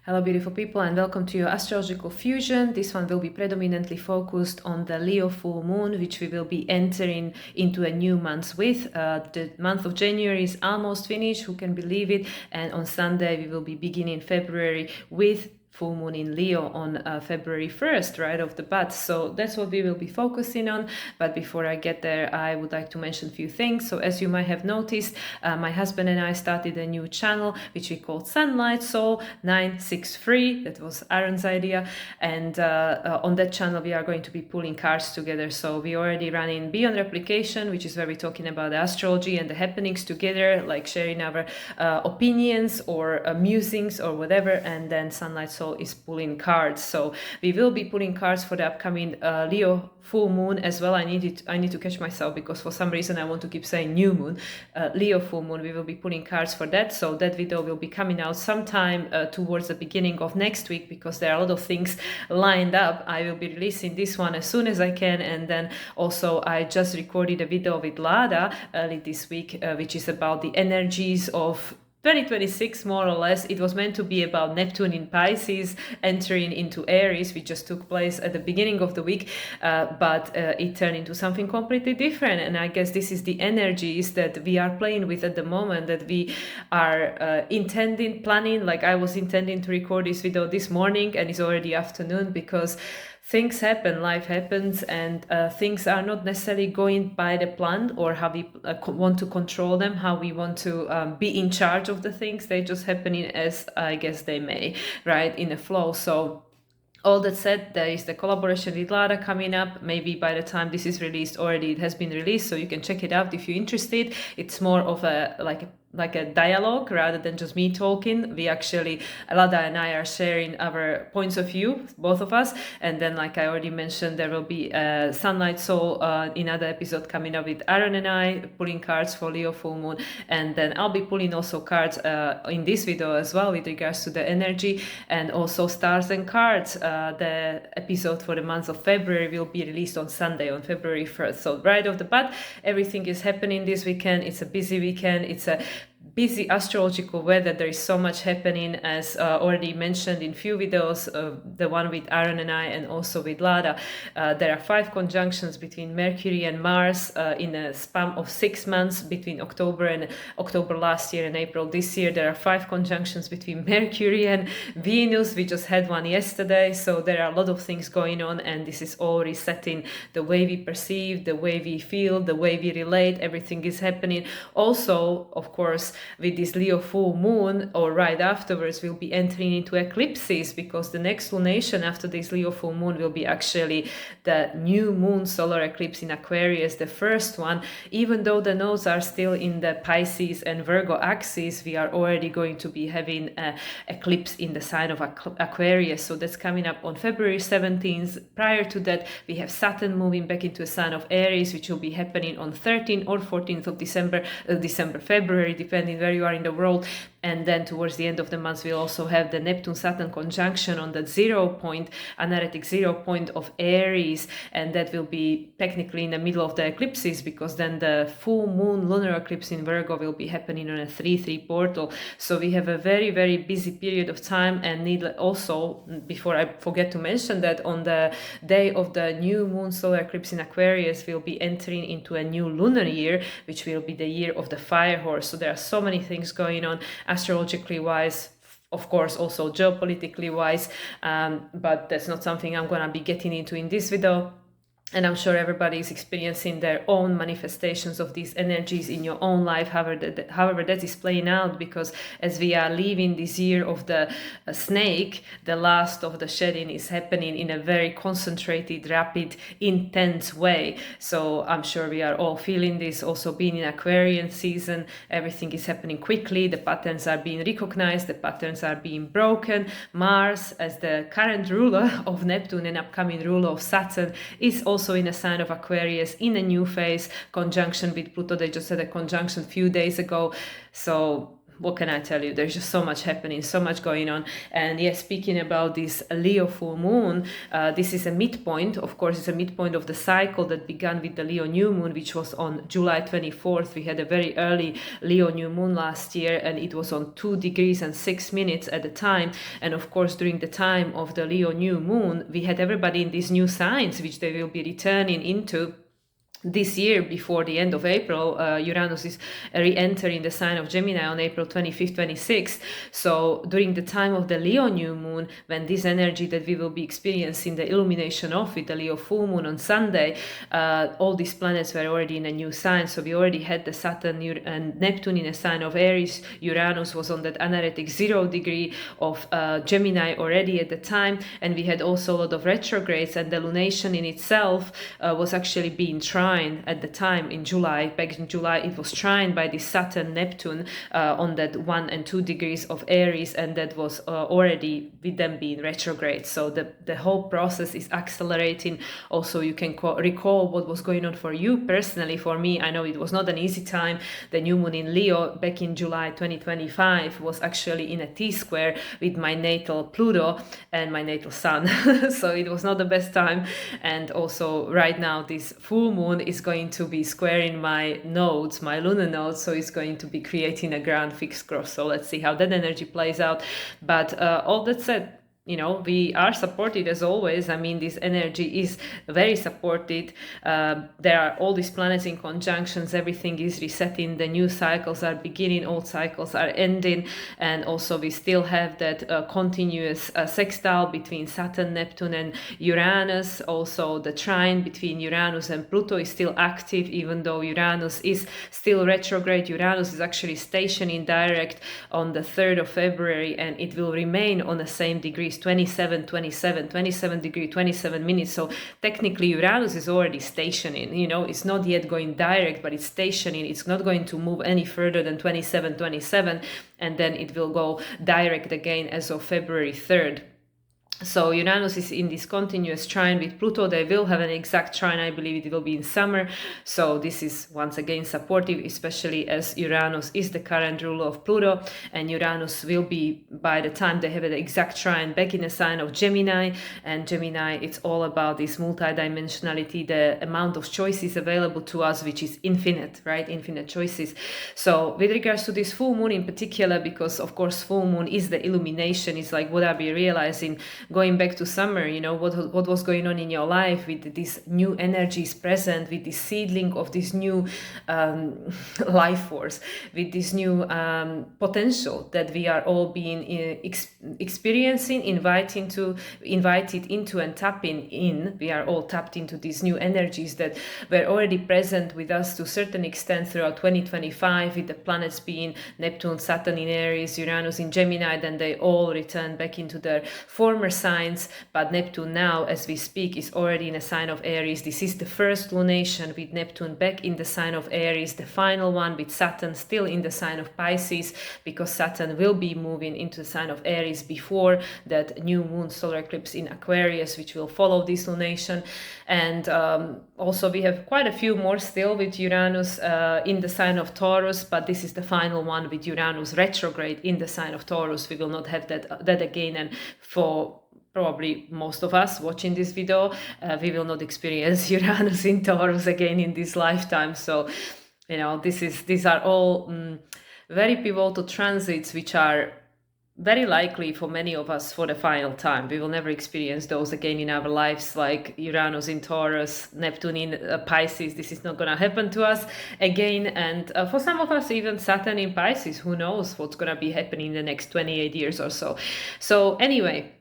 Hello beautiful people, and welcome to your astrological fusion. This one will be predominantly focused on the Leo full moon, which we will be entering into a new month with. The month of January is almost finished, who can believe it, and on Sunday we will be beginning February with full moon in Leo on February 1st, right off the bat. So that's what we will be focusing on. But before I get there, I would like to mention a few things. So as you might have noticed, my husband and I started a new channel, which we called Sunlight Soul 963. That was Aaron's idea. And on that channel, we are going to be pulling cards together. So we already running Beyond Replication, which is where we're talking about the astrology and the happenings together, like sharing our opinions or musings or whatever. And then Sunlight Soul is pulling cards. So we will be pulling cards for the upcoming Leo full moon as well. I need to catch myself because for some reason I want to keep saying new moon. Leo full moon, we will be pulling cards for that. So that video will be coming out sometime towards the beginning of next week, because there are a lot of things lined up. I will be releasing this one as soon as I can. And then also I just recorded a video with Lada early this week, which is about the energies of 2026, more or less. It was meant to be about Neptune in Pisces entering into Aries, which just took place at the beginning of the week, but it turned into something completely different. And I guess this is the energies that we are playing with at the moment, that we are planning. Like I was intending to record this video this morning, and it's already afternoon, because things happen, life happens, and things are not necessarily going by the plan or how we want to control them, how we want to be in charge of the things. They just happening as I guess they may, right, in a flow. So all that said, there is the collaboration with Lara coming up. Maybe by the time this is released, already it has been released, so you can check it out if you're interested. It's more of a like a dialogue rather than just me talking. We actually, Lada and I are sharing our points of view, both of us. And then, like I already mentioned, there will be a Sunlight Soul in another episode coming up with Aaron and I pulling cards for Leo full moon. And then I'll be pulling also cards in this video as well with regards to the energy, and also stars and cards. The episode for the month of February will be released on Sunday, on February 1st. So right off the bat, everything is happening this weekend. It's a busy weekend. It's a busy astrological weather. There is so much happening, as already mentioned in few videos, the one with Aaron and I, and also with Lada. There are 5 conjunctions between Mercury and Mars in a span of 6 months, between October last year and April this year. There are 5 conjunctions between Mercury and Venus. We just had one yesterday. So there are a lot of things going on, and this is all resetting the way we perceive, the way we feel, the way we relate. Everything is happening. Also, of course, with this Leo full moon, or right afterwards, we'll be entering into eclipses, because the next lunation after this Leo full moon will be actually the new moon solar eclipse in Aquarius, the first one. Even though the nodes are still in the Pisces and Virgo axis, we are already going to be having an eclipse in the sign of Aquarius. So that's coming up on February 17th. Prior to that, we have Saturn moving back into a sign of Aries, which will be happening on 13th or 14th of February, depending where you are in the world. And then towards the end of the month, we'll also have the Neptune-Saturn conjunction on the analytic 0 point of Aries. And that will be technically in the middle of the eclipses, because then the full moon lunar eclipse in Virgo will be happening on a 3-3 portal. So we have a very, very busy period of time. And need also, before I forget to mention that, on the day of the new moon solar eclipse in Aquarius, we'll be entering into a new lunar year, which will be the year of the fire horse. So there are so many things going on, astrologically wise, of course, also geopolitically wise, but that's not something I'm going to be getting into in this video. And I'm sure everybody is experiencing their own manifestations of these energies in your own life, however that is playing out, because as we are leaving this year of the snake, the last of the shedding is happening in a very concentrated, rapid, intense way. So I'm sure we are all feeling this. Also being in Aquarian season, everything is happening quickly. The patterns are being recognized. The patterns are being broken. Mars, as the current ruler of Neptune and upcoming ruler of Saturn, is also in a sign of Aquarius in a new phase, conjunction with Pluto. They just had a conjunction a few days ago. So what can I tell you? There's just so much happening, so much going on. And yes, speaking about this Leo full moon, this is a midpoint. Of course, it's a midpoint of the cycle that began with the Leo new moon, which was on July 24th. We had a very early Leo new moon last year, and it was on 2 degrees and 6 minutes at the time. And of course, during the time of the Leo new moon, we had everybody in these new signs, which they will be returning into this year. Before the end of April, Uranus is re-entering the sign of Gemini on April 25th, 26th. So during the time of the Leo new moon, when this energy that we will be experiencing the illumination of with the Leo full moon on Sunday, all these planets were already in a new sign. So we already had the Saturn and Neptune in a sign of Aries. Uranus was on that anaretic 0 degree of Gemini already at the time. And we had also a lot of retrogrades, and the lunation in itself was actually being trined at the time in July. Back in July, it was trined by the Saturn Neptune on that 1 and 2 degrees of Aries, and that was already with them being retrograde. So the whole process is accelerating. Also, you can recall what was going on for you personally. For me, I know it was not an easy time. The new moon in Leo back in July 2025 was actually in a T-square with my natal Pluto and my natal Sun. So it was not the best time. And also right now, this full moon is going to be squaring my nodes, my lunar nodes, so it's going to be creating a grand fixed cross. So let's see how that energy plays out. But all that said, we are supported as always. I mean, this energy is very supported. There are all these planets in conjunctions. Everything is resetting. The new cycles are beginning. Old cycles are ending. And also we still have that continuous sextile between Saturn, Neptune, and Uranus. Also the trine between Uranus and Pluto is still active, even though Uranus is still retrograde. Uranus is actually stationing direct on the 3rd of February, and it will remain on the same degrees, 27 degree, 27 minutes. So technically Uranus is already stationing, it's not yet going direct, but it's stationing. It's not going to move any further than 27, and then it will go direct again as of February 3rd. So Uranus is in this continuous trine with Pluto. They will have an exact trine. I believe it will be in summer. So this is once again supportive, especially as Uranus is the current ruler of Pluto. And Uranus will be, by the time they have an exact trine, back in a sign of Gemini. And Gemini, it's all about this multidimensionality, the amount of choices available to us, which is infinite, right? Infinite choices. So with regards to this full moon in particular, because of course full moon is the illumination, it's like what I'll be realizing going back to summer, what was going on in your life with these new energies present, with this seedling of this new life force, with this new potential that we are all being experiencing, invited into and tapping in. We are all tapped into these new energies that were already present with us to a certain extent throughout 2025, with the planets being Neptune, Saturn in Aries, Uranus in Gemini. Then they all return back into their former signs, but Neptune now, as we speak, is already in a sign of Aries. This is the first lunation with Neptune back in the sign of Aries, the final one with Saturn still in the sign of Pisces, because Saturn will be moving into the sign of Aries before that new moon solar eclipse in Aquarius, which will follow this lunation. And also we have quite a few more still with Uranus in the sign of Taurus, but this is the final one with Uranus retrograde in the sign of Taurus. We will not have that again, and for probably most of us watching this video, we will not experience Uranus in Taurus again in this lifetime. So, these are all very pivotal transits, which are very likely for many of us for the final time. We will never experience those again in our lives, like Uranus in Taurus, Neptune in Pisces. This is not going to happen to us again. And for some of us, even Saturn in Pisces, who knows what's going to be happening in the next 28 years or so. So anyway,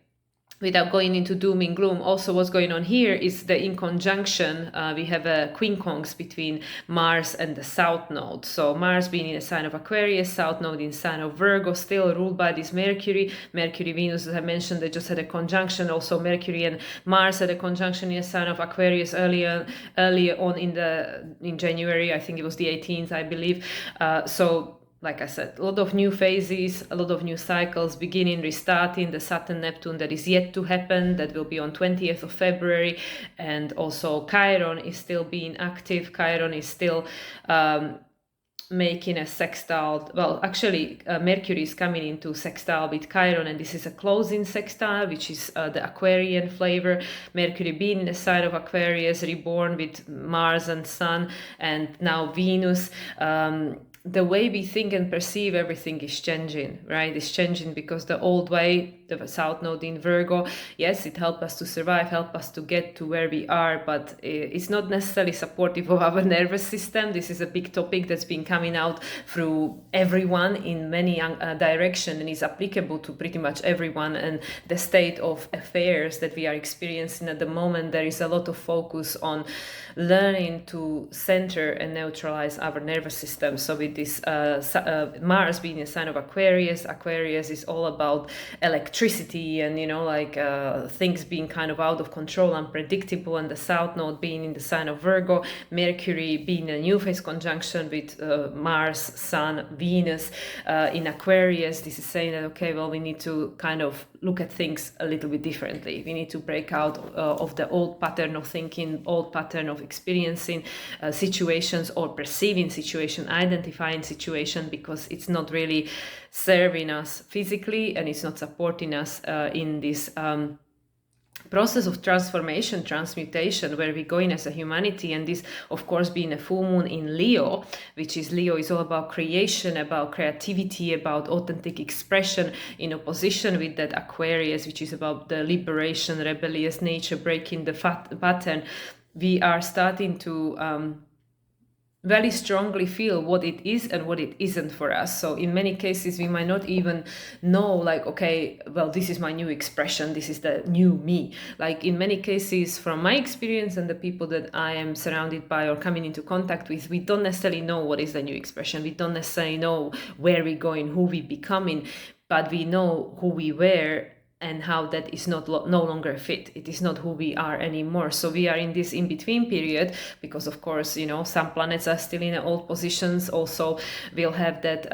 without going into doom and gloom, also what's going on here is the in conjunction. We have a quincunx between Mars and the South Node. So Mars being in a sign of Aquarius, South Node in sign of Virgo, still ruled by this Mercury. Mercury, Venus, as I mentioned, they just had a conjunction. Also Mercury and Mars had a conjunction in a sign of Aquarius earlier on in January. I think it was the 18th, I believe. Like I said, a lot of new phases, a lot of new cycles beginning, restarting. The Saturn Neptune that is yet to happen, that will be on 20th of February. And also Chiron is still being active. Chiron is still making a sextile. Well, actually, Mercury is coming into sextile with Chiron, and this is a closing sextile, which is the Aquarian flavor. Mercury being in the sign of Aquarius, reborn with Mars and Sun, and now Venus. The way we think and perceive everything is changing, right? It's changing because the old way, the South Node in Virgo, yes, it helped us to survive, helped us to get to where we are, but it's not necessarily supportive of our nervous system. This is a big topic that's been coming out through everyone in many directions, and is applicable to pretty much everyone. And the state of affairs that we are experiencing at the moment, there is a lot of focus on learning to center and neutralize our nervous system. So with this Mars being a sign of Aquarius is all about electricity and, you know, like things being kind of out of control, unpredictable, and the South Node being in the sign of Virgo, Mercury being a new phase conjunction with Mars, Sun, Venus in Aquarius. This is saying that, okay, well, we need to kind of look at things a little bit differently. We need to break out of the old pattern of thinking, old pattern of experiencing situations or perceiving situation, identifying situation, because it's not really serving us physically and it's not supporting us in this process of transformation, transmutation, where we're going as a humanity. And this, of course, being a full moon in Leo, which is Leo is all about creation, about creativity, about authentic expression, in opposition with that Aquarius, which is about the liberation, rebellious nature, breaking the pattern. We are starting to very strongly feel what it is and what it isn't for us. So in many cases, we might not even know, like, okay, well, this is my new expression, this is the new me. Like in many cases, from my experience and the people that I am surrounded by or coming into contact with, we don't necessarily know what is the new expression. We don't necessarily know where we're going, who we're becoming, but we know who we were and how that is no longer fit. It is not who we are anymore. So we are in this in-between period because, of course, you know, some planets are still in old positions. Also, we'll have that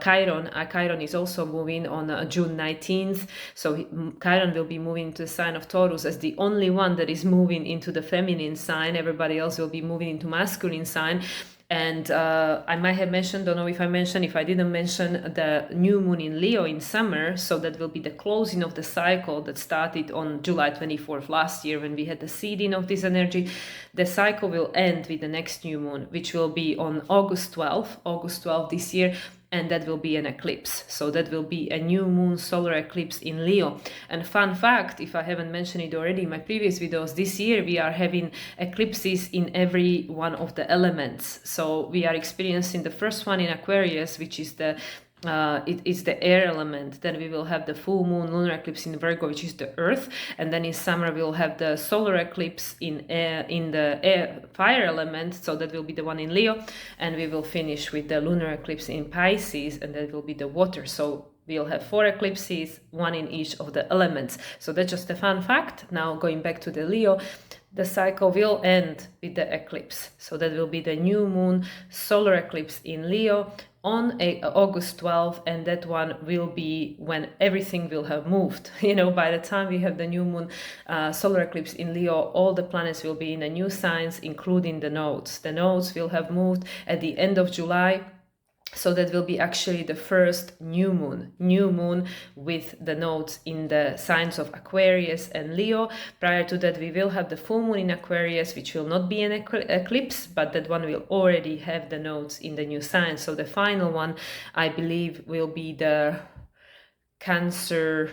Chiron. Chiron is also moving on June 19th. So Chiron will be moving into the sign of Taurus as the only one that is moving into the feminine sign. Everybody else will be moving into masculine sign. And I might have mentioned, don't know if I mentioned, if I didn't mention the new moon in Leo in summer. So that will be the closing of the cycle that started on July 24th last year when we had the seeding of this energy. The cycle will end with the next new moon, which will be on August 12th this year. And that will be an eclipse. So that will be a new moon solar eclipse in Leo. And fun fact, if I haven't mentioned it already in my previous videos, this year we are having eclipses in every one of the elements. So we are experiencing the first one in Aquarius, which is it is the air element. Then we will have the full moon lunar eclipse in Virgo, which is the earth. And then in summer we'll have the solar eclipse in the air fire element. So that will be the one in Leo. And we will finish with the lunar eclipse in Pisces, and that will be the water. So we'll have 4 eclipses, one in each of the elements. So that's just a fun fact. Now going back to the Leo, the cycle will end with the eclipse. So that will be the new moon solar eclipse in Leo on August 12th, and that one will be when everything will have moved. You know, by the time we have the new moon solar eclipse in Leo, all the planets will be in the new signs, including the nodes. The nodes will have moved at the end of July. So that will be actually the first new moon with the nodes in the signs of Aquarius and Leo. Prior to that, we will have the full moon in Aquarius, which will not be an eclipse, but that one will already have the nodes in the new signs. So the final one, I believe, will be the Cancer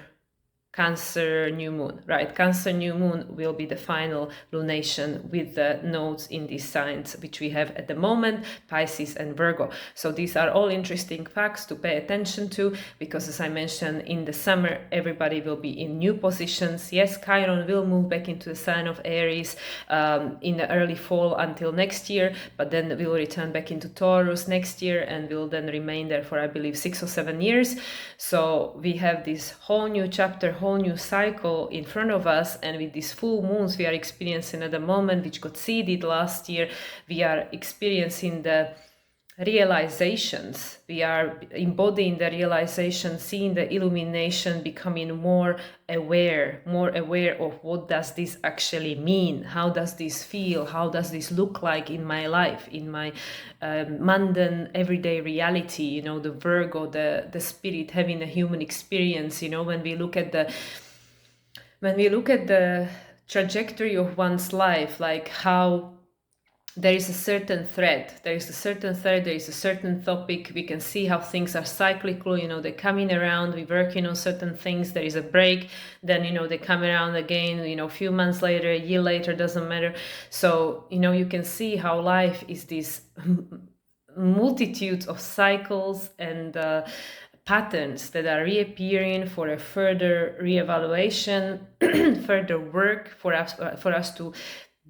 new moon, right? Cancer new moon will be the final lunation with the nodes in these signs, which we have at the moment, Pisces and Virgo. So these are all interesting facts to pay attention to, because as I mentioned, in the summer, everybody will be in new positions. Yes, Chiron will move back into the sign of Aries in the early fall until next year, but then we'll return back into Taurus next year and will then remain there for, I believe, 6 or 7 years. So we have this whole new chapter, whole new cycle in front of us, and with these full moons we are experiencing at the moment, which got seeded last year, we are experiencing the realizations. We are embodying the realization, seeing the illumination, becoming more aware of what does this actually mean, how does this feel, how does this look like in my life, in my mundane everyday reality. You know, the Virgo, the spirit having a human experience. You know, when we look at the trajectory of one's life, like how there is a certain thread, there is a certain topic. We can see how things are cyclical, you know, they're coming around, we're working on certain things, there is a break, then, you know, they come around again, you know, a few months later, a year later, doesn't matter. So, you know, you can see how life is this multitude of cycles and patterns that are reappearing for a further reevaluation, further work for us to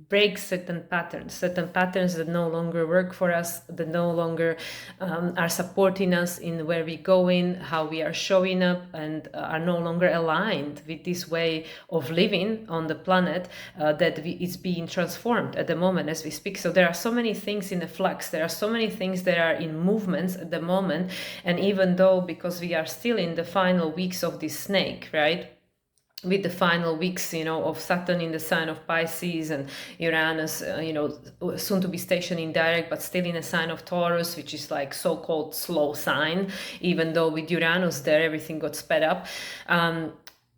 break certain patterns that no longer work for us, that no longer are supporting us in where we're going, how we are showing up, and are no longer aligned with this way of living on the planet is being transformed at the moment as we speak. So there are so many things in the flux, there are so many things that are in movements at the moment. And even though, because we are still in the final weeks of this snake, right, with the final weeks, you know, of Saturn in the sign of Pisces and Uranus, you know, soon to be stationed in direct, but still in a sign of Taurus, which is like so-called slow sign, even though with Uranus there everything got sped up.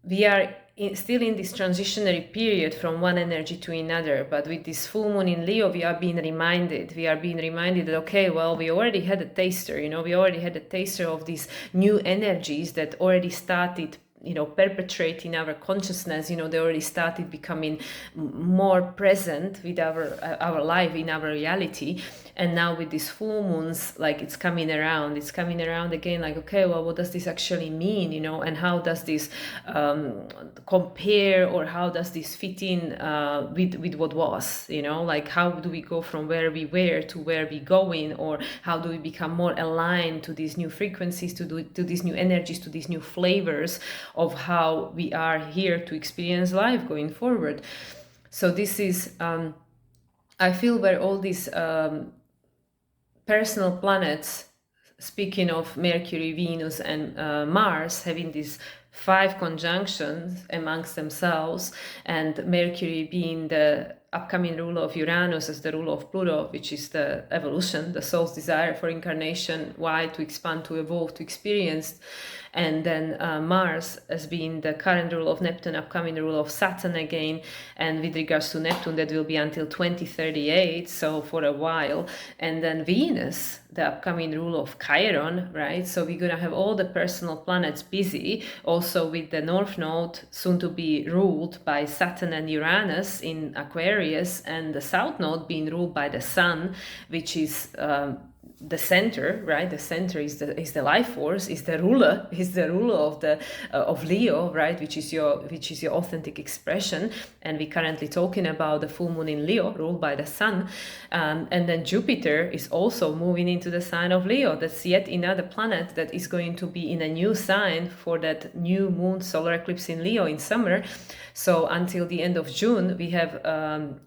We are still in this transitionary period from one energy to another, but with this full moon in Leo, we are being reminded that, okay, well, we already had a taster, you know, we already had a taster of these new energies that already started, you know, perpetrating our consciousness. You know, they already started becoming more present with our life, in our reality. And now with these full moons, like it's coming around again, like, okay, well, what does this actually mean, you know, and how does this compare, or how does this fit in with what was, you know, like how do we go from where we were to where we going, or how do we become more aligned to these new frequencies, to these new energies, to these new flavors of how we are here to experience life going forward. So this is I feel where all these personal planets, speaking of Mercury, Venus, and Mars, having these 5 conjunctions amongst themselves, and Mercury being the upcoming ruler of Uranus as the ruler of Pluto, which is the evolution, the soul's desire for incarnation, why, to expand, to evolve, to experience. And then Mars as being the current ruler of Neptune, upcoming ruler of Saturn again. And with regards to Neptune, that will be until 2038, so for a while. And then Venus, the upcoming ruler of Chiron, right? So we're going to have all the personal planets busy, also with the North Node soon to be ruled by Saturn and Uranus in Aquarius, and the South Node being ruled by the Sun, which is the center, right? The center is the life force, is the ruler of Leo, right? Which is your authentic expression. And we're currently talking about the full moon in Leo, ruled by the Sun, and then Jupiter is also moving into the sign of Leo. That's yet another planet that is going to be in a new sign for that new moon solar eclipse in Leo in summer. So until the end of June, we have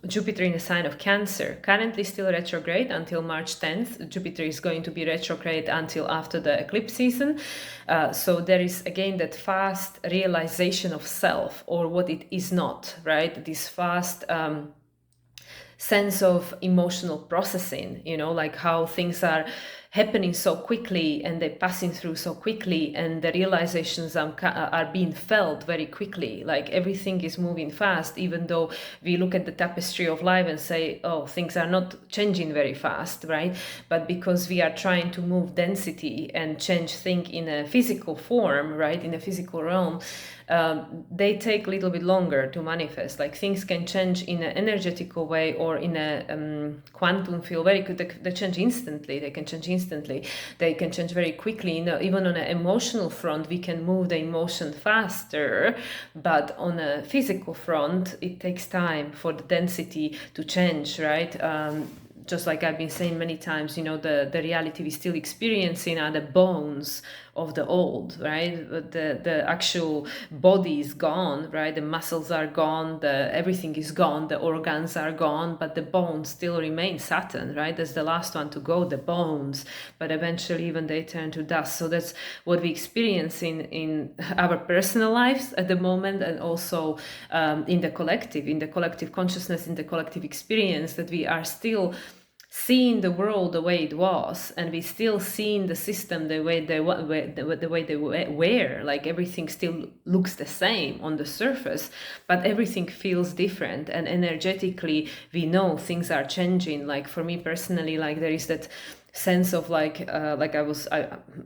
Jupiter in the sign of Cancer, currently still retrograde until March 10th. Jupiter is going to be retrograde until after the eclipse season. So there is again that fast realization of self, or what it is not, right? This fast sense of emotional processing, you know, like how things are happening so quickly and they're passing through so quickly, and the realizations are being felt very quickly. Like everything is moving fast, even though we look at the tapestry of life and say, oh, things are not changing very fast, right? But because we are trying to move density and change things in a physical form, right, in a physical realm, they take a little bit longer to manifest. Like things can change in an energetical way or in a quantum field very good. They change instantly. They can change very quickly. You know, even on an emotional front, we can move the emotion faster, but on a physical front, it takes time for the density to change, right? Just like I've been saying many times, you know, the reality we still experiencing are the bones of the old, right? The actual body is gone, right? The muscles are gone, everything is gone, the organs are gone, but the bones still remain. Saturn, right? That's the last one to go, the bones, but eventually even they turn to dust. So that's what we experience in our personal lives at the moment, and also in the collective consciousness, in the collective experience, that we are still seeing the world the way it was, and we still seeing the system the way they were. Like everything still looks the same on the surface, but everything feels different, and energetically we know things are changing. Like for me personally, like there is that sense of like I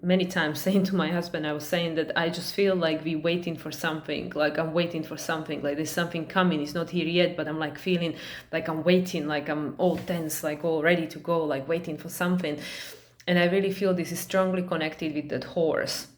many times saying to my husband, I was saying that I just feel like we waiting for something, like I'm waiting for something, like there's something coming, it's not here yet, but I'm like feeling like I'm waiting, like I'm all tense, like all ready to go, like waiting for something. And I really feel this is strongly connected with that horse,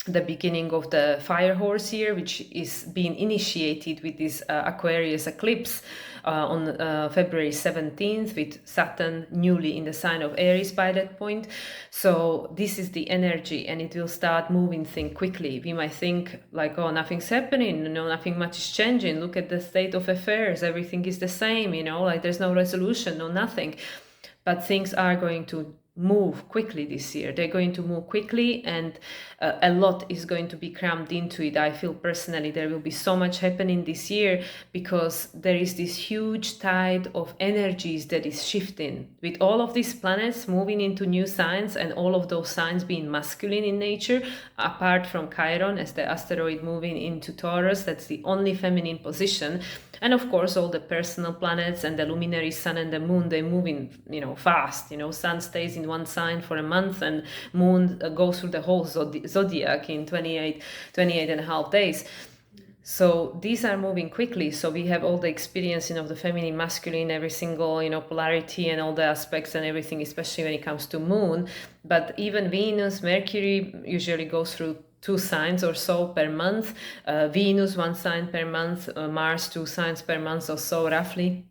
the beginning of the fire horse year, which is being initiated with this Aquarius eclipse on February 17th, with Saturn newly in the sign of Aries by that point. So this is the energy, and it will start moving things quickly. We might think like, oh, nothing's happening, nothing much is changing, look at the state of affairs, everything is the same, like there's no resolution, no nothing. But things are going to move quickly this year. They're going to move quickly, and a lot is going to be crammed into it. I feel personally there will be so much happening this year, because there is this huge tide of energies that is shifting, with all of these planets moving into new signs, and all of those signs being masculine in nature, apart from Chiron as the asteroid moving into Taurus. That's the only feminine position. And of course, all the personal planets and the luminary sun and the moon, they're moving, fast. Sun stays in one sign for a month, and moon goes through the whole zodiac in 28 and a half days. So these are moving quickly. So we have all the experiencing of the feminine, masculine, every single, polarity and all the aspects and everything, especially when it comes to moon. But even Venus, Mercury usually goes through 2 signs or so per month. Venus 1 sign per month, Mars 2 signs per month or so roughly.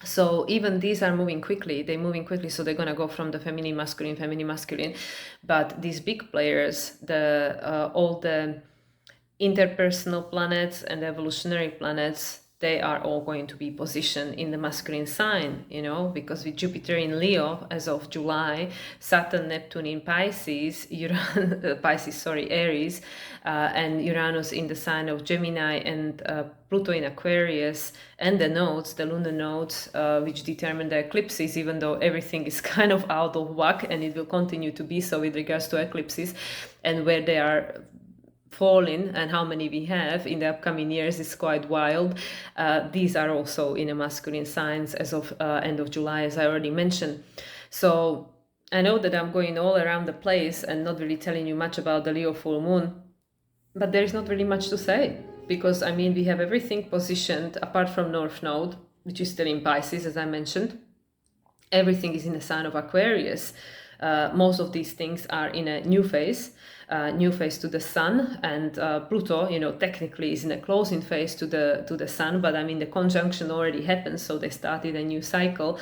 So even these are moving quickly. They're moving quickly, so they're gonna go from the feminine, masculine. But these big players, all the interpersonal planets and evolutionary planets, they are all going to be positioned in the masculine sign, because with Jupiter in Leo as of July, Saturn, Neptune in Pisces, Aries, and Uranus in the sign of Gemini, and Pluto in Aquarius, and the nodes, the lunar nodes, which determine the eclipses, even though everything is kind of out of whack, and it will continue to be so with regards to eclipses, and where they are falling and how many we have in the upcoming years is quite wild. These are also in a masculine signs as of end of July, as I already mentioned. So I know that I'm going all around the place and not really telling you much about the Leo full moon, but there is not really much to say, because we have everything positioned apart from North Node, which is still in Pisces, as I mentioned. Everything is in the sign of Aquarius. Most of these things are in a new phase to the sun, and Pluto, technically is in a closing phase to the sun, but the conjunction already happened, so they started a new cycle,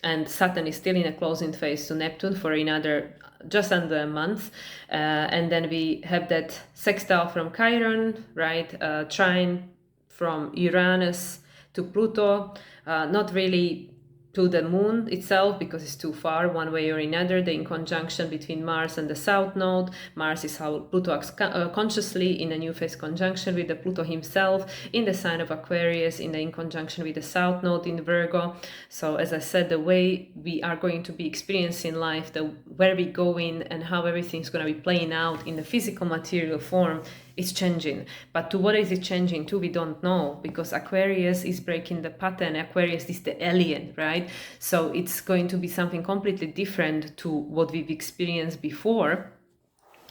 and Saturn is still in a closing phase to Neptune for another just under a month, and then we have that sextile from Chiron, right? Trine from Uranus to Pluto, not really to the moon itself, because it's too far one way or another. They're in conjunction between Mars and the South Node. Mars is how Pluto acts consciously in a new phase conjunction with the Pluto himself in the sign of Aquarius, in conjunction with the South Node in Virgo. So as I said, the way we are going to be experiencing life, where we're going and how everything's going to be playing out in the physical material form, it's changing. But to what is it changing to, we don't know, because Aquarius is breaking the pattern. Aquarius is the alien, right? So it's going to be something completely different to what we've experienced before.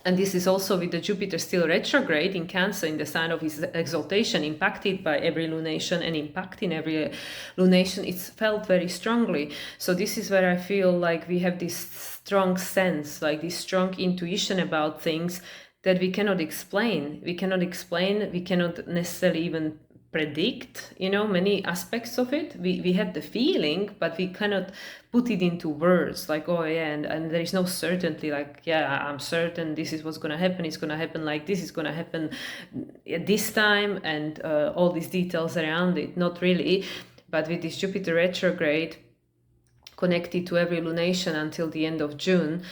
And this is also with the Jupiter still retrograde in Cancer, in the sign of his exaltation, impacted by every lunation, and impacting every lunation, it's felt very strongly. So this is where I feel like we have this strong sense, like this strong intuition about things that we cannot explain. We cannot necessarily even predict, many aspects of it. We have the feeling, but we cannot put it into words, like, oh yeah, and there is no certainty, like, yeah, I'm certain this is what's going to happen, it's going to happen like this, it's going to happen at this time, and all these details around it. Not really. But with this Jupiter retrograde connected to every lunation until the end of June,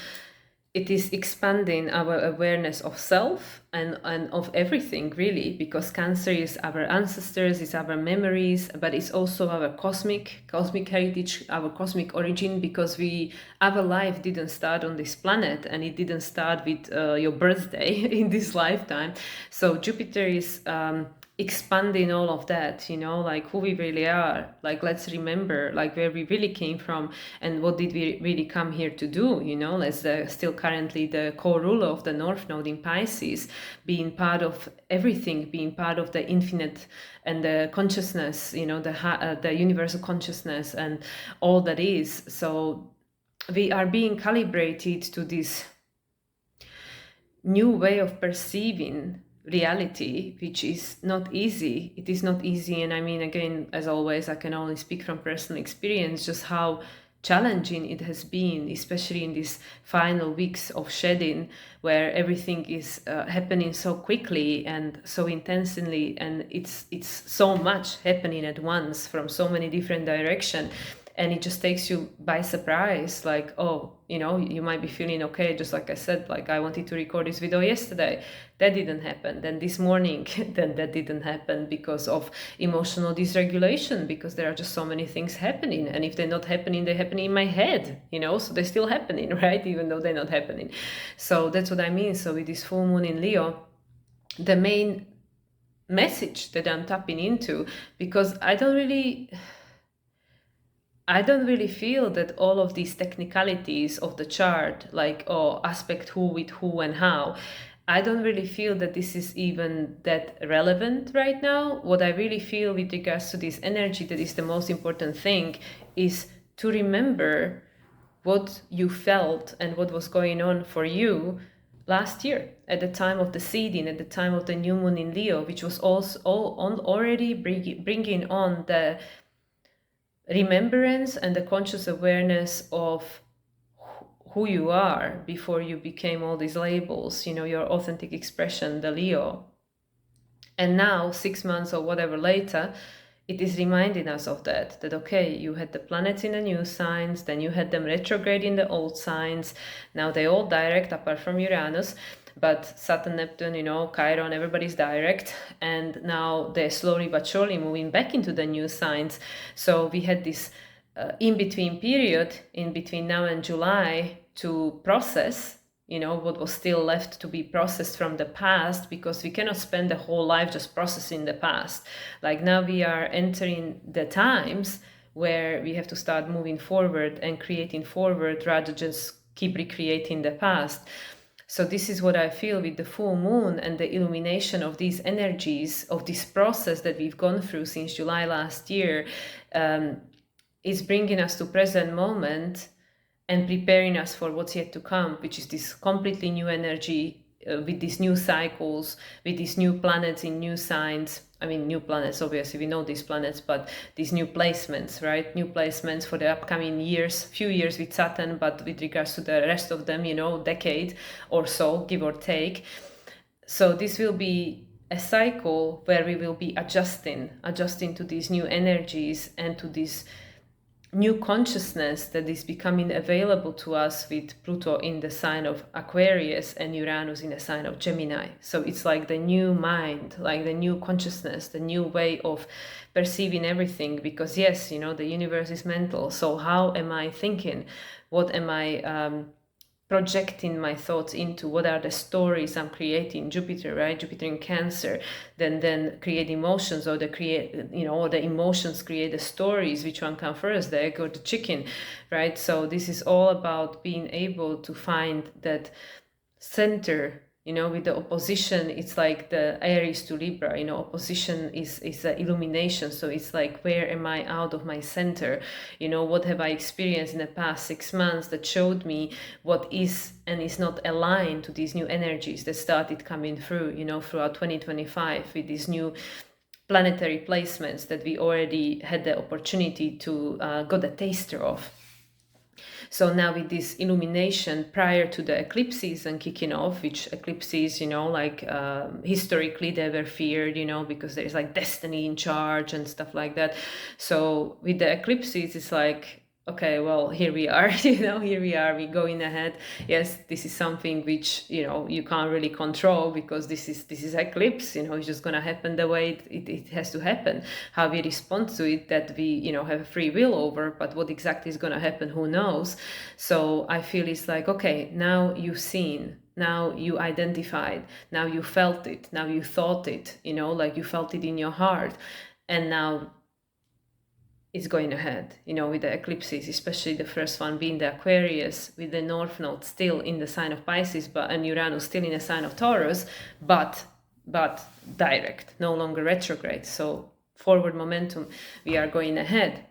it is expanding our awareness of self and of everything, really, because Cancer is our ancestors, it's our memories, but it's also our cosmic heritage, our cosmic origin, because our life didn't start on this planet, and it didn't start with your birthday in this lifetime. So Jupiter is expanding all of that, like who we really are. Like, let's remember, like, where we really came from and what did we really come here to do, as still currently the co-ruler of the North Node in Pisces, being part of everything, being part of the infinite and the consciousness, the universal consciousness and all that is. So we are being calibrated to this new way of perceiving reality, which is not easy. It is not easy. And I mean, again, as always, I can only speak from personal experience, just how challenging it has been, especially in these final weeks of shedding, where everything is happening so quickly and so intensely, and it's so much happening at once from so many different directions. And it just takes you by surprise, like, oh, you might be feeling okay, just like I said, like, I wanted to record this video yesterday, that didn't happen. Then this morning, then that didn't happen because of emotional dysregulation, because there are just so many things happening. And if they're not happening, they're happening in my head, so they're still happening, right? Even though they're not happening. So that's what I mean. So with this full moon in Leo, the main message that I'm tapping into, because I don't really feel that all of these technicalities of the chart, like, aspect who with who and how, I don't really feel that this is even that relevant right now. What I really feel with regards to this energy, that is the most important thing, is to remember what you felt and what was going on for you last year at the time of the seeding, at the time of the new moon in Leo, which was also already bringing on the remembrance and the conscious awareness of who you are before you became all these labels, your authentic expression, the Leo. And now, 6 months or whatever later, it is reminding us of that okay, you had the planets in the new signs, then you had them retrograde in the old signs. Now they all direct apart from Uranus, but Saturn, Neptune, Chiron, everybody's direct, and now they're slowly but surely moving back into the new signs. So we had this in-between period, in between now and July, to process, what was still left to be processed from the past, because we cannot spend the whole life just processing the past. Like, now we are entering the times where we have to start moving forward and creating forward, rather just keep recreating the past. So this is what I feel with the full moon and the illumination of these energies, of this process that we've gone through since July last year, is bringing us to present moment and preparing us for what's yet to come, which is this completely new energy, with these new cycles, with these new planets in new signs. I mean, new planets, obviously, we know these planets, but these new placements, right? New placements for the upcoming years, few years with Saturn, but with regards to the rest of them, decade or so, give or take. So this will be a cycle where we will be adjusting to these new energies and to this new consciousness that is becoming available to us, with Pluto in the sign of Aquarius and Uranus in the sign of Gemini. So it's like the new mind, like the new consciousness, the new way of perceiving everything. Because yes, the universe is mental. So how am I thinking? What am I projecting my thoughts into? What are the stories I'm creating? Jupiter, right? Jupiter in Cancer, then create emotions, or or the emotions create the stories. Which one come first, the egg or the chicken, right? So this is all about being able to find that center. With the opposition, it's like the Aries to Libra, opposition is the illumination. So it's like, where am I out of my center? What have I experienced in the past 6 months that showed me what is and is not aligned to these new energies that started coming through, throughout 2025, with these new planetary placements that we already had the opportunity to got a taster of. So now with this illumination prior to the eclipse season kicking off, which eclipses, like historically they were feared, because there's like destiny in charge and stuff like that. So with the eclipses, it's like, okay, well, here we are, here we are, we're going ahead. Yes, this is something which, you can't really control, because this is eclipse, it's just going to happen the way it has to happen. How we respond to it, that we, have free will over, but what exactly is going to happen, who knows? So I feel it's like, okay, now you've seen, now you identified, now you felt it, now you thought it, like you felt it in your heart, and now it's going ahead, with the eclipses, especially the first one being the Aquarius, with the North Node still in the sign of Pisces, and Uranus still in the sign of Taurus, but direct, no longer retrograde. So forward momentum, we are going ahead.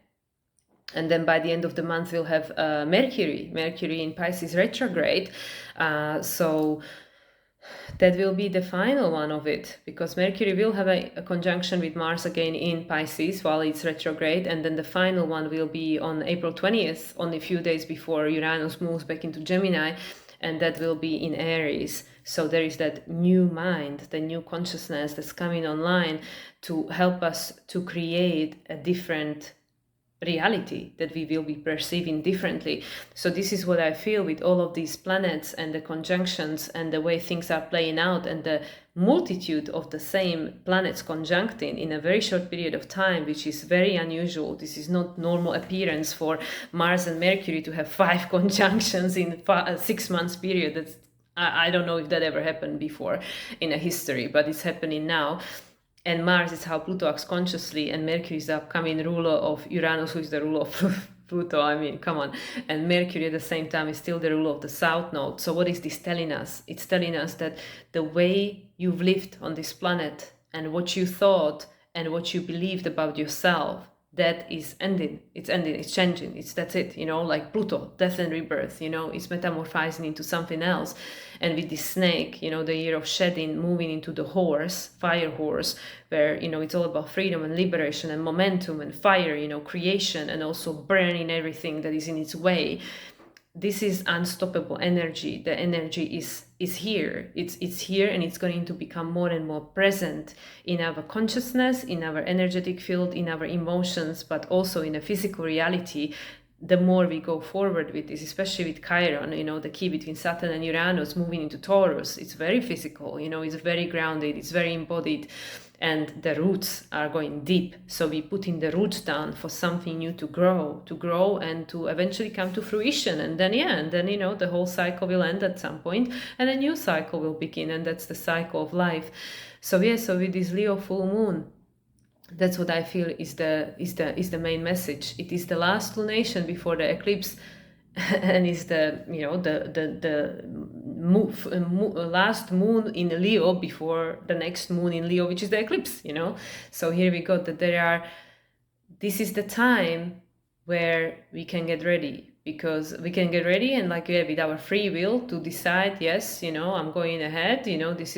And then by the end of the month, we'll have Mercury in Pisces retrograde. So that will be the final one of it, because Mercury will have a conjunction with Mars again in Pisces while it's retrograde, and then the final one will be on April 20th, only a few days before Uranus moves back into Gemini, and that will be in Aries. So there is that new mind, the new consciousness that's coming online to help us to create a different reality that we will be perceiving differently. So this is what I feel with all of these planets and the conjunctions and the way things are playing out, and the multitude of the same planets conjuncting in a very short period of time, which is very unusual. This is not normal appearance for Mars and Mercury to have 5 conjunctions in a 6 months period. That's, I don't know if that ever happened before in a history, but it's happening now. And Mars is how Pluto acts consciously, and Mercury is the upcoming ruler of Uranus, who is the ruler of Pluto. I mean, come on. And Mercury at the same time is still the ruler of the South Node. So what is this telling us? It's telling us that the way you've lived on this planet, and what you thought and what you believed about yourself, that is ending. It's ending. It's changing. That's it. Like Pluto, death and rebirth. It's metamorphizing into something else. And with this snake, the year of shedding, moving into the horse, fire horse, where it's all about freedom and liberation and momentum and fire. Creation, and also burning everything that is in its way. This is unstoppable energy. The energy is here. It's here, and it's going to become more and more present in our consciousness, in our energetic field, in our emotions, but also in a physical reality. The more we go forward with this, especially with Chiron, the key between Saturn and Uranus moving into Taurus, it's very physical, it's very grounded, it's very embodied, and the roots are going deep. So we putting the roots down for something new to grow and to eventually come to fruition. And then, the whole cycle will end at some point, and a new cycle will begin, and that's the cycle of life. So with this Leo full moon, that's what I feel is the main message. It is the last lunation before the eclipse, and is the last moon in Leo before the next moon in Leo, which is the eclipse. So here we go. This is the time where we can get ready, because we can get ready and with our free will to decide, yes, I'm going ahead, this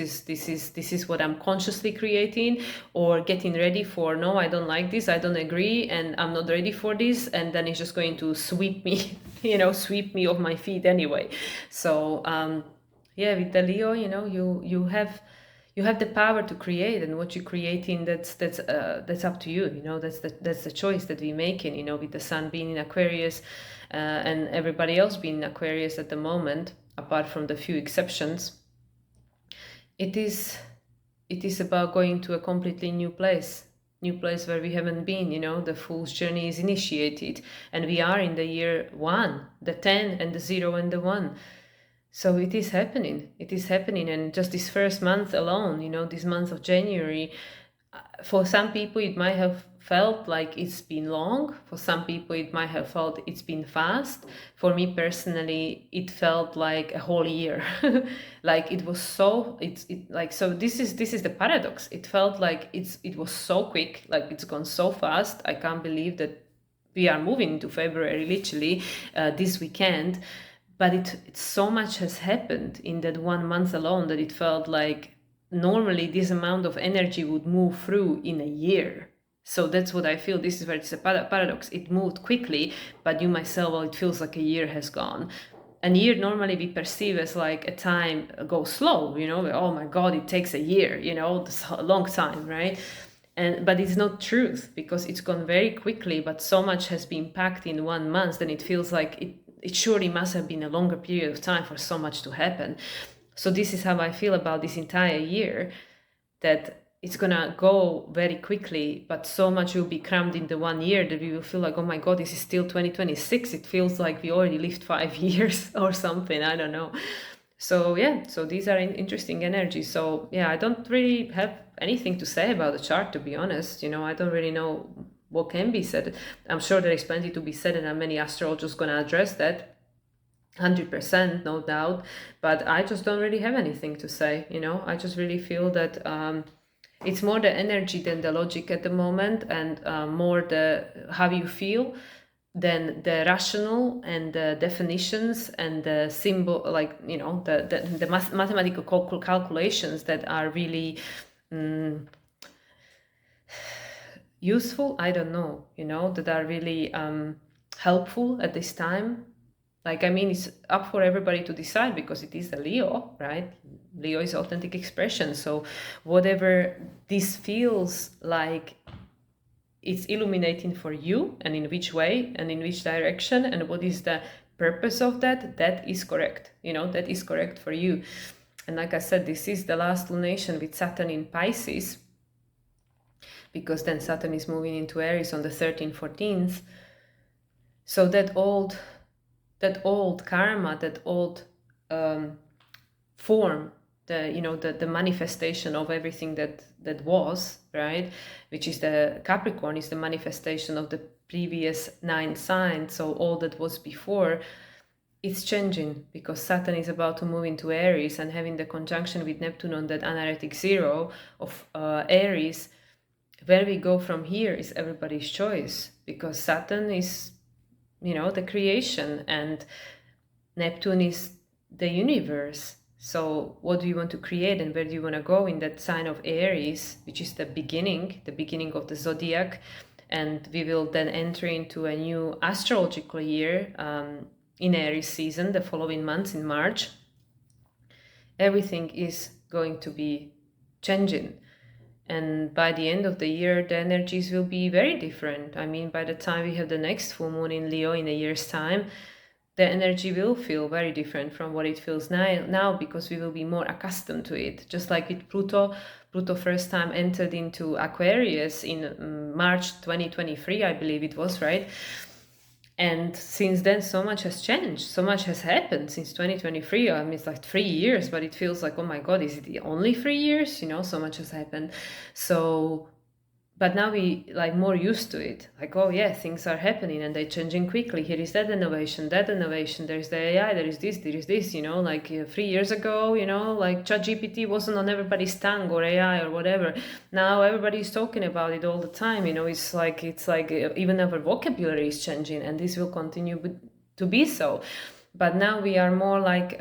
is what I'm consciously creating, or getting ready for, no, I don't like this, I don't agree, and I'm not ready for this, and then it's just going to sweep me sweep me off my feet anyway. So with the Leo, you have the power to create, and what you're creating, that's up to you. That's the choice that we're making. With the sun being in Aquarius, and everybody else being in Aquarius at the moment, apart from the few exceptions. It is about going to a completely new place where we haven't been. The Fool's journey is initiated, and we are in the year 1, the 10 and the 0 and the 1. So it is happening. And just this first month alone, this month of January, for some people it might have felt like it's been long. For some people it might have felt it's been fast. For me personally, it felt like a whole year. Like it was so, so this is the paradox. It felt like it was so quick, like it's gone so fast. I can't believe that we are moving into February literally this weekend. But it so much has happened in that 1 month alone that it felt like normally this amount of energy would move through in a year. So that's what I feel. This is where it's a paradox. It moved quickly, but you might say, well, it feels like a year has gone. A year normally we perceive as like a time goes slow, oh my God, it takes a year, it's a long time, right? But it's not truth, because it's gone very quickly, but so much has been packed in 1 month, then it feels like it surely must have been a longer period of time for so much to happen. So this is how I feel about this entire year, that it's gonna go very quickly, but so much will be crammed into 1 year that we will feel like, oh my God, this is still 2026. It feels like we already lived 5 years or something, I don't know. So yeah, so these are interesting energies. So yeah, I don't really have anything to say about the chart, to be honest. I don't really know what can be said. I'm sure there is plenty to be said, and many astrologers gonna address that, 100%, no doubt. But I just don't really have anything to say. I just really feel that it's more the energy than the logic at the moment, and more the how you feel than the rational and the definitions and the symbol, like the mathematical calculations that are really useful. I don't know, that are really helpful at this time. Like, I mean, it's up for everybody to decide, because it is a Leo, right? Leo is authentic expression. So whatever this feels like it's illuminating for you, and in which way and in which direction, and what is the purpose of that, that is correct. That is correct for you. And like I said, this is the last lunation with Saturn in Pisces, because then Saturn is moving into Aries on the 13th, 14th. So that old karma, that old form, the manifestation of everything that was, right, which is the Capricorn, is the manifestation of the previous 9 signs. So all that was before, it's changing, because Saturn is about to move into Aries, and having the conjunction with Neptune on that anaretic zero of Aries. Where we go from here is everybody's choice, because Saturn is the creation, and Neptune is the universe. So what do you want to create, and where do you want to go in that sign of Aries, which is the beginning of the zodiac? And we will then enter into a new astrological year in Aries season, the following months in March. Everything is going to be changing. And by the end of the year, the energies will be very different. I mean, by the time we have the next full moon in Leo in a year's time, the energy will feel very different from what it feels now, because we will be more accustomed to it. Just like with Pluto first time entered into Aquarius in March 2023, I believe it was, right? And since then, so much has changed. So much has happened since 2023. I mean, it's like 3 years, but it feels like, oh my God, is it only 3 years? So much has happened. So, but now we like more used to it. Like, oh yeah, things are happening and they're changing quickly. Here is that innovation. There is the AI, there is this, like 3 years ago, like ChatGPT wasn't on everybody's tongue, or AI or whatever. Now everybody's talking about it all the time. It's like even our vocabulary is changing, and this will continue to be so. But now we are more like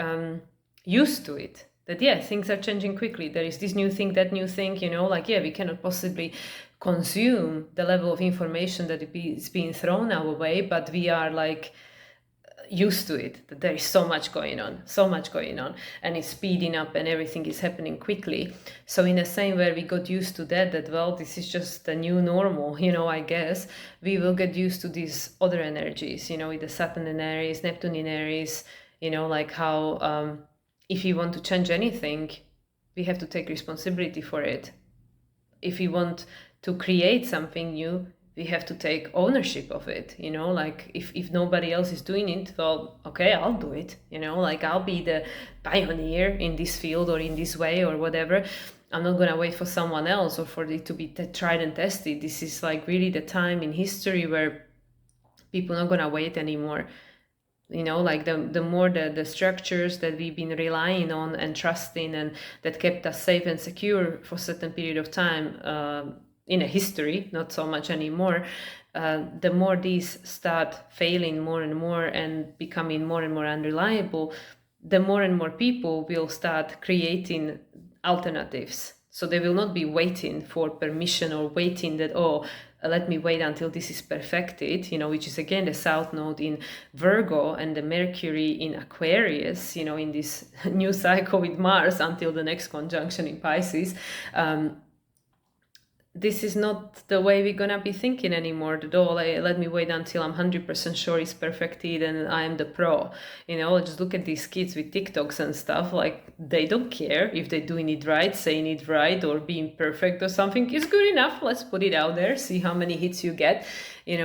used to it. That yeah, things are changing quickly. There is this new thing, that new thing, like yeah, we cannot possibly consume the level of information that is being thrown our way, but we are like used to it, that there is so much going on, and it's speeding up, and everything is happening quickly. So in the same way we got used to that well, this is just the new normal, I guess we will get used to these other energies, with the Saturn in Aries, Neptune in Aries, like how if we want to change anything, we have to take responsibility for it. If we want to create something new, we have to take ownership of it, like if nobody else is doing it, well, okay, I'll do it, like I'll be the pioneer in this field or in this way or whatever. I'm not going to wait for someone else or for it to be tried and tested. This is like really the time in history where people are not going to wait anymore. Like the more the structures that we've been relying on and trusting, and that kept us safe and secure for a certain period of time in a history, not so much anymore, the more these start failing more and more and becoming more and more unreliable, the more and more people will start creating alternatives. So they will not be waiting for permission or waiting that, oh, let me wait until this is perfected, which is again the South Node in Virgo and the Mercury in Aquarius, in this new cycle with Mars until the next conjunction in Pisces. This is not the way we're gonna be thinking anymore at all. Let me wait until I'm 100% sure it's perfected and I am the pro. Just look at these kids with TikToks and stuff. Like, they don't care if they're doing it right, saying it right, or being perfect or something. It's good enough. Let's put it out there, see how many hits you get.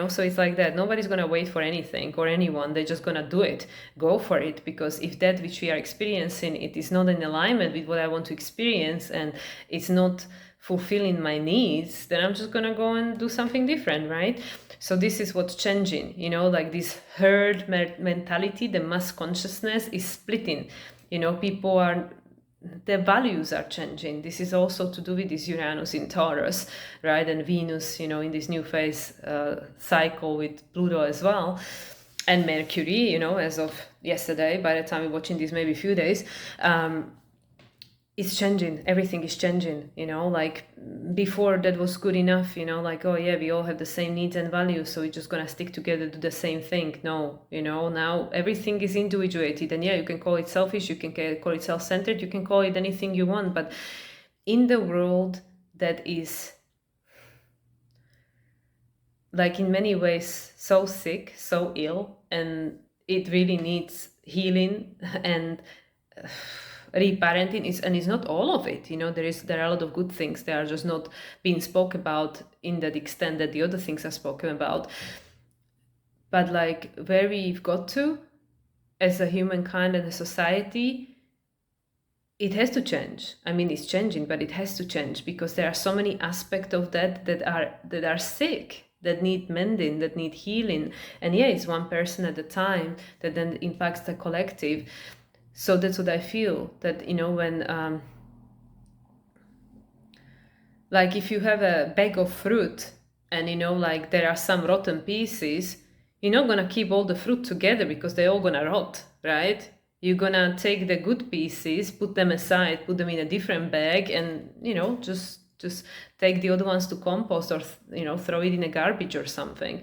So it's like that. Nobody's gonna wait for anything or anyone. They're just gonna do it. Go for it, because if that which we are experiencing, it is not in alignment with what I want to experience, and it's not fulfilling my needs, then I'm just gonna go and do something different, right? So this is what's changing, like this herd mentality, the mass consciousness is splitting. Their values are changing. This is also to do with this Uranus in Taurus, right? And Venus, in this new phase cycle with Pluto as well. And Mercury, as of yesterday, by the time we're watching this, maybe a few days, it's changing. Everything is changing, like before that was good enough, like, oh yeah, we all have the same needs and values, so we're just gonna stick together, do the same thing. No, now everything is individuated, and yeah, you can call it selfish, you can call it self-centered, you can call it anything you want, but in the world that is, like, in many ways so sick, so ill, and it really needs healing and reparenting, and it's not all of it. There are a lot of good things. They are just not being spoken about in that extent that the other things are spoken about. But like, where we've got to as a humankind and a society, it has to change. I mean, it's changing, but it has to change, because there are so many aspects of that are sick, that need mending, that need healing. And yeah, it's one person at a time that then impacts the collective. So that's what I feel, that, when, like, if you have a bag of fruit and, like, there are some rotten pieces, you're not going to keep all the fruit together because they're all going to rot, right? You're going to take the good pieces, put them aside, put them in a different bag, and, just take the other ones to compost, or, throw it in a garbage or something.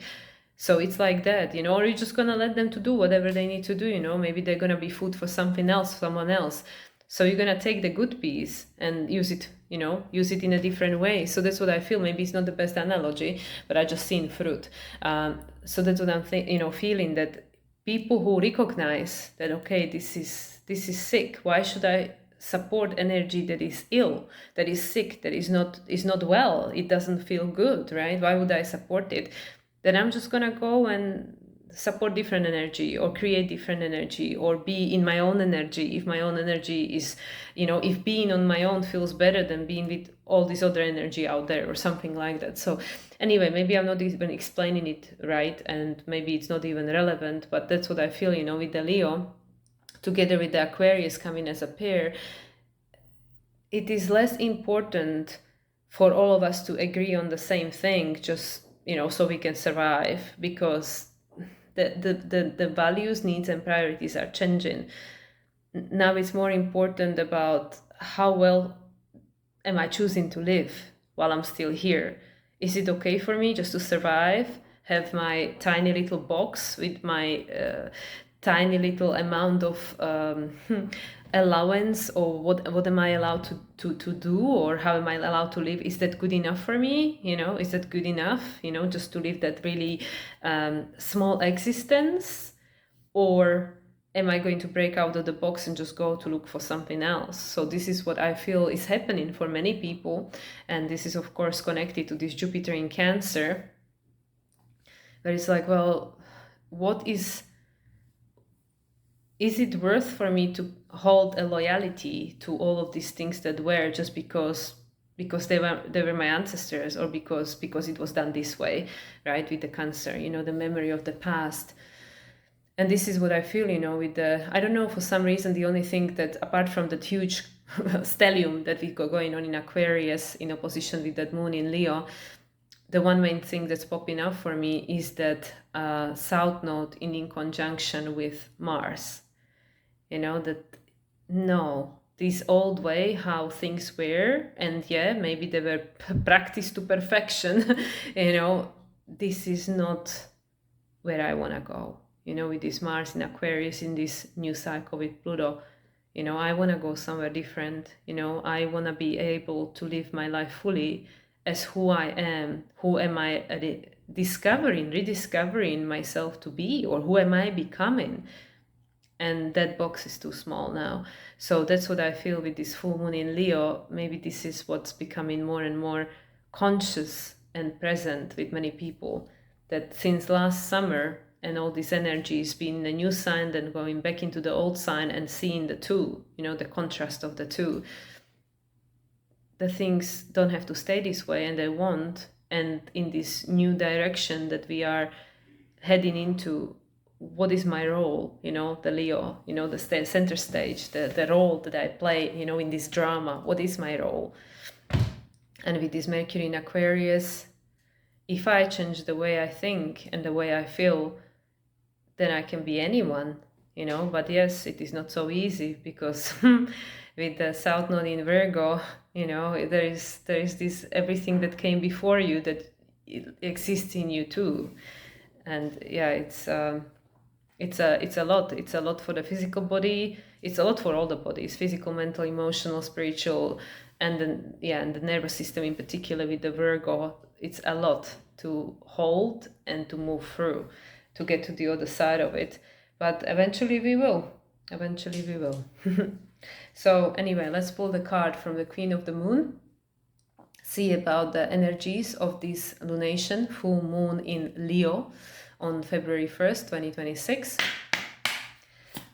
So it's like that, or you're just going to let them to do whatever they need to do, maybe they're going to be food for something else, someone else. So you're going to take the good piece and use it in a different way. So that's what I feel. Maybe it's not the best analogy, but I just seen fruit. So that's what I'm feeling, that people who recognize that, okay, this is sick. Why should I support energy that is ill, that is sick, that is not well? It doesn't feel good, right? Why would I support it? Then I'm just gonna go and support different energy, or create different energy, or be in my own energy. If my own energy is, if being on my own feels better than being with all this other energy out there, or something like that. So anyway, maybe I'm not even explaining it right, and maybe it's not even relevant, but that's what I feel, with the Leo, together with the Aquarius coming as a pair. It is less important for all of us to agree on the same thing, just so we can survive, because the values, needs, and priorities are changing. Now it's more important about how well am I choosing to live while I'm still here. Is it okay for me just to survive, have my tiny little box with my tiny little amount of allowance, or what am I allowed to do, or how am I allowed to live? Is that good enough for me? Is that good enough, just to live that really small existence? Or am I going to break out of the box and just go to look for something else? So this is what I feel is happening for many people, and this is of course connected to this Jupiter in Cancer, where it's like, well, what is it worth for me to hold a loyalty to all of these things that were, just because they were my ancestors, or because it was done this way, right? With the Cancer, the memory of the past. And this is what I feel, with the, I don't know, for some reason, the only thing that, apart from that huge stellium that we got going on in Aquarius in opposition with that moon in Leo, the one main thing that's popping up for me is that South Node in conjunction with Mars. That, no, this old way how things were, and yeah, maybe they were practiced to perfection. This is not where I want to go. With this Mars in Aquarius in this new cycle with Pluto, I want to go somewhere different. I want to be able to live my life fully as who I am. Who am I rediscovering myself to be, or who am I becoming? And that box is too small now. So that's what I feel with this full moon in Leo. Maybe this is what's becoming more and more conscious and present with many people, that since last summer and all this energy is being a new sign, then going back into the old sign and seeing the two, the contrast of the two. The things don't have to stay this way, and they won't. And in this new direction that we are heading into, what is my role, the Leo, the center stage, the role that I play, in this drama, what is my role? And with this Mercury in Aquarius, if I change the way I think and the way I feel, then I can be anyone, but yes, it is not so easy, because with the South Node in Virgo, there is this everything that came before you that exists in you too. And yeah, it's a lot. It's a lot for the physical body. It's a lot for all the bodies: physical, mental, emotional, spiritual, and the nervous system in particular with the Virgo. It's a lot to hold and to move through, to get to the other side of it. But eventually we will. So anyway, let's pull the card from the Queen of the Moon. See about the energies of this lunation, full moon in Leo, on February 1st, 2026.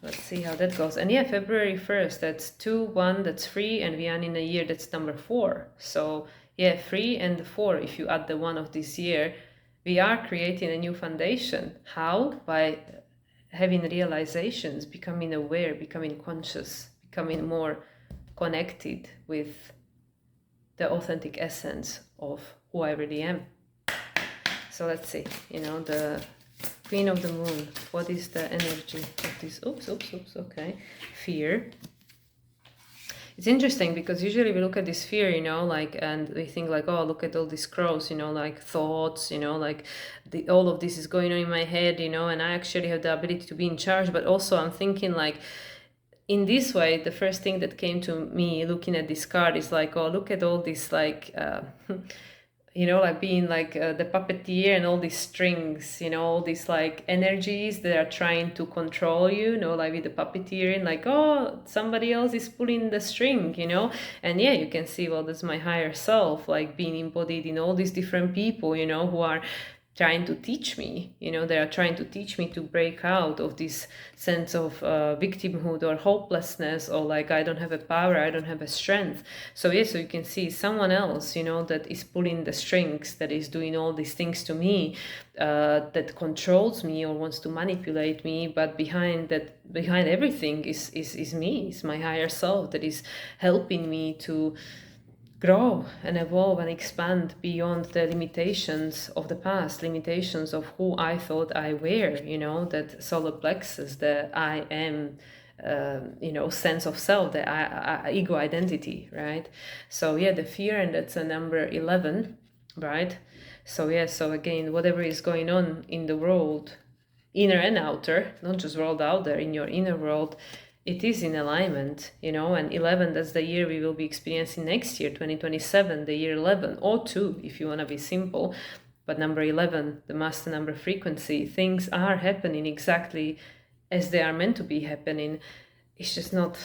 Let's see how that goes. And yeah, February 1st, that's 2-1, that's 3, and we are in a year that's number 4. So yeah, 3 and 4, if you add the 1 of this year, we are creating a new foundation. How? By having realizations, becoming aware, becoming conscious, becoming more connected with the authentic essence of who I really am. So let's see, the Queen of the Moon, what is the energy of this? Okay. Fear. It's interesting because usually we look at this fear, and we think like, oh, look at all these crows, like thoughts, like all of this is going on in my head, and I actually have the ability to be in charge. But also I'm thinking like, in this way, the first thing that came to me looking at this card is like, oh, look at all this like, like being like the puppeteer and all these strings, all these like energies that are trying to control you, like with the puppeteering, like, oh, somebody else is pulling the string, and yeah, you can see, well, that's my higher self, like being embodied in all these different people, who are trying to teach me, they are trying to teach me to break out of this sense of victimhood or hopelessness, or like I don't have a power, I don't have a strength. So yeah, so you can see someone else, that is pulling the strings, that is doing all these things to me, that controls me or wants to manipulate me. But behind everything is me, is my higher self that is helping me to grow and evolve and expand beyond the limitations of the past, limitations of who I thought I were, that solar plexus, the I am, sense of self, the ego identity, right? So yeah, the fear, and that's a number 11, right? So yeah, so again, whatever is going on in the world, inner and outer, not just world out there, in your inner world, it is in alignment, and 11, that's the year we will be experiencing next year, 2027, the year 11, or 2, if you want to be simple. But number 11, the master number frequency, things are happening exactly as they are meant to be happening. It's just not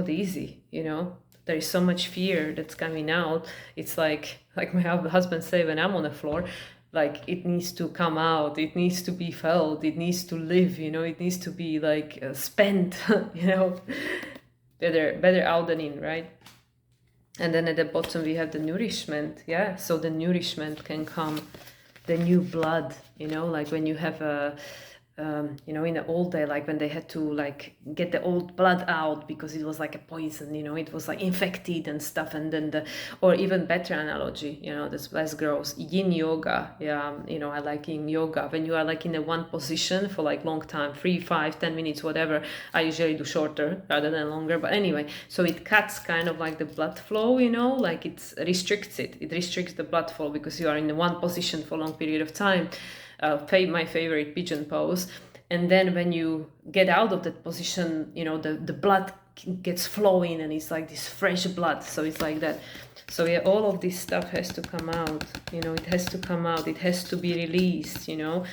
easy, There is so much fear that's coming out. It's like my husband say when I'm on the floor, like it needs to come out, it needs to be felt, it needs to live, it needs to be like spent, better out than in, right? And then at the bottom we have the nourishment. Yeah, so the nourishment can come, the new blood, like when you have you know, in the old day, like when they had to like get the old blood out because it was like a poison, you know, it was like infected and stuff. And then or even better analogy, you know, that's less gross, yin yoga. Yeah, you know, I like in yoga when you are like in a one position for like long time, 3, 5, 10 minutes, whatever. I usually do shorter rather than longer, but anyway, so it cuts kind of like the blood flow, you know, like it restricts the blood flow because you are in one position for a long period of time. My favorite pigeon pose. And then when you get out of that position, you know, the blood gets flowing and it's like this fresh blood. So it's like that. So yeah, all of this stuff has to come out, you know, it has to come out, it has to be released, you know,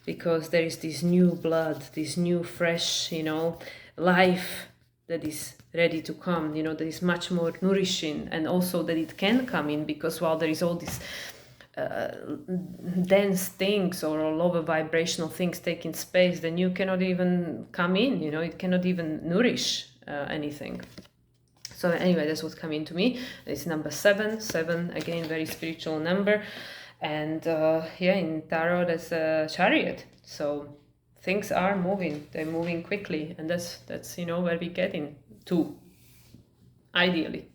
because there is this new blood, this new fresh, you know, life that is ready to come, you know, that is much more nourishing, and also that it can come in because while there is all this dense things or lower vibrational things taking space, then you cannot even come in, you know, it cannot even nourish anything. So anyway, that's what's coming to me. It's number 7 again, very spiritual number. And yeah, in tarot that's a chariot, so things are moving, they're moving quickly, and that's you know where we get into ideally.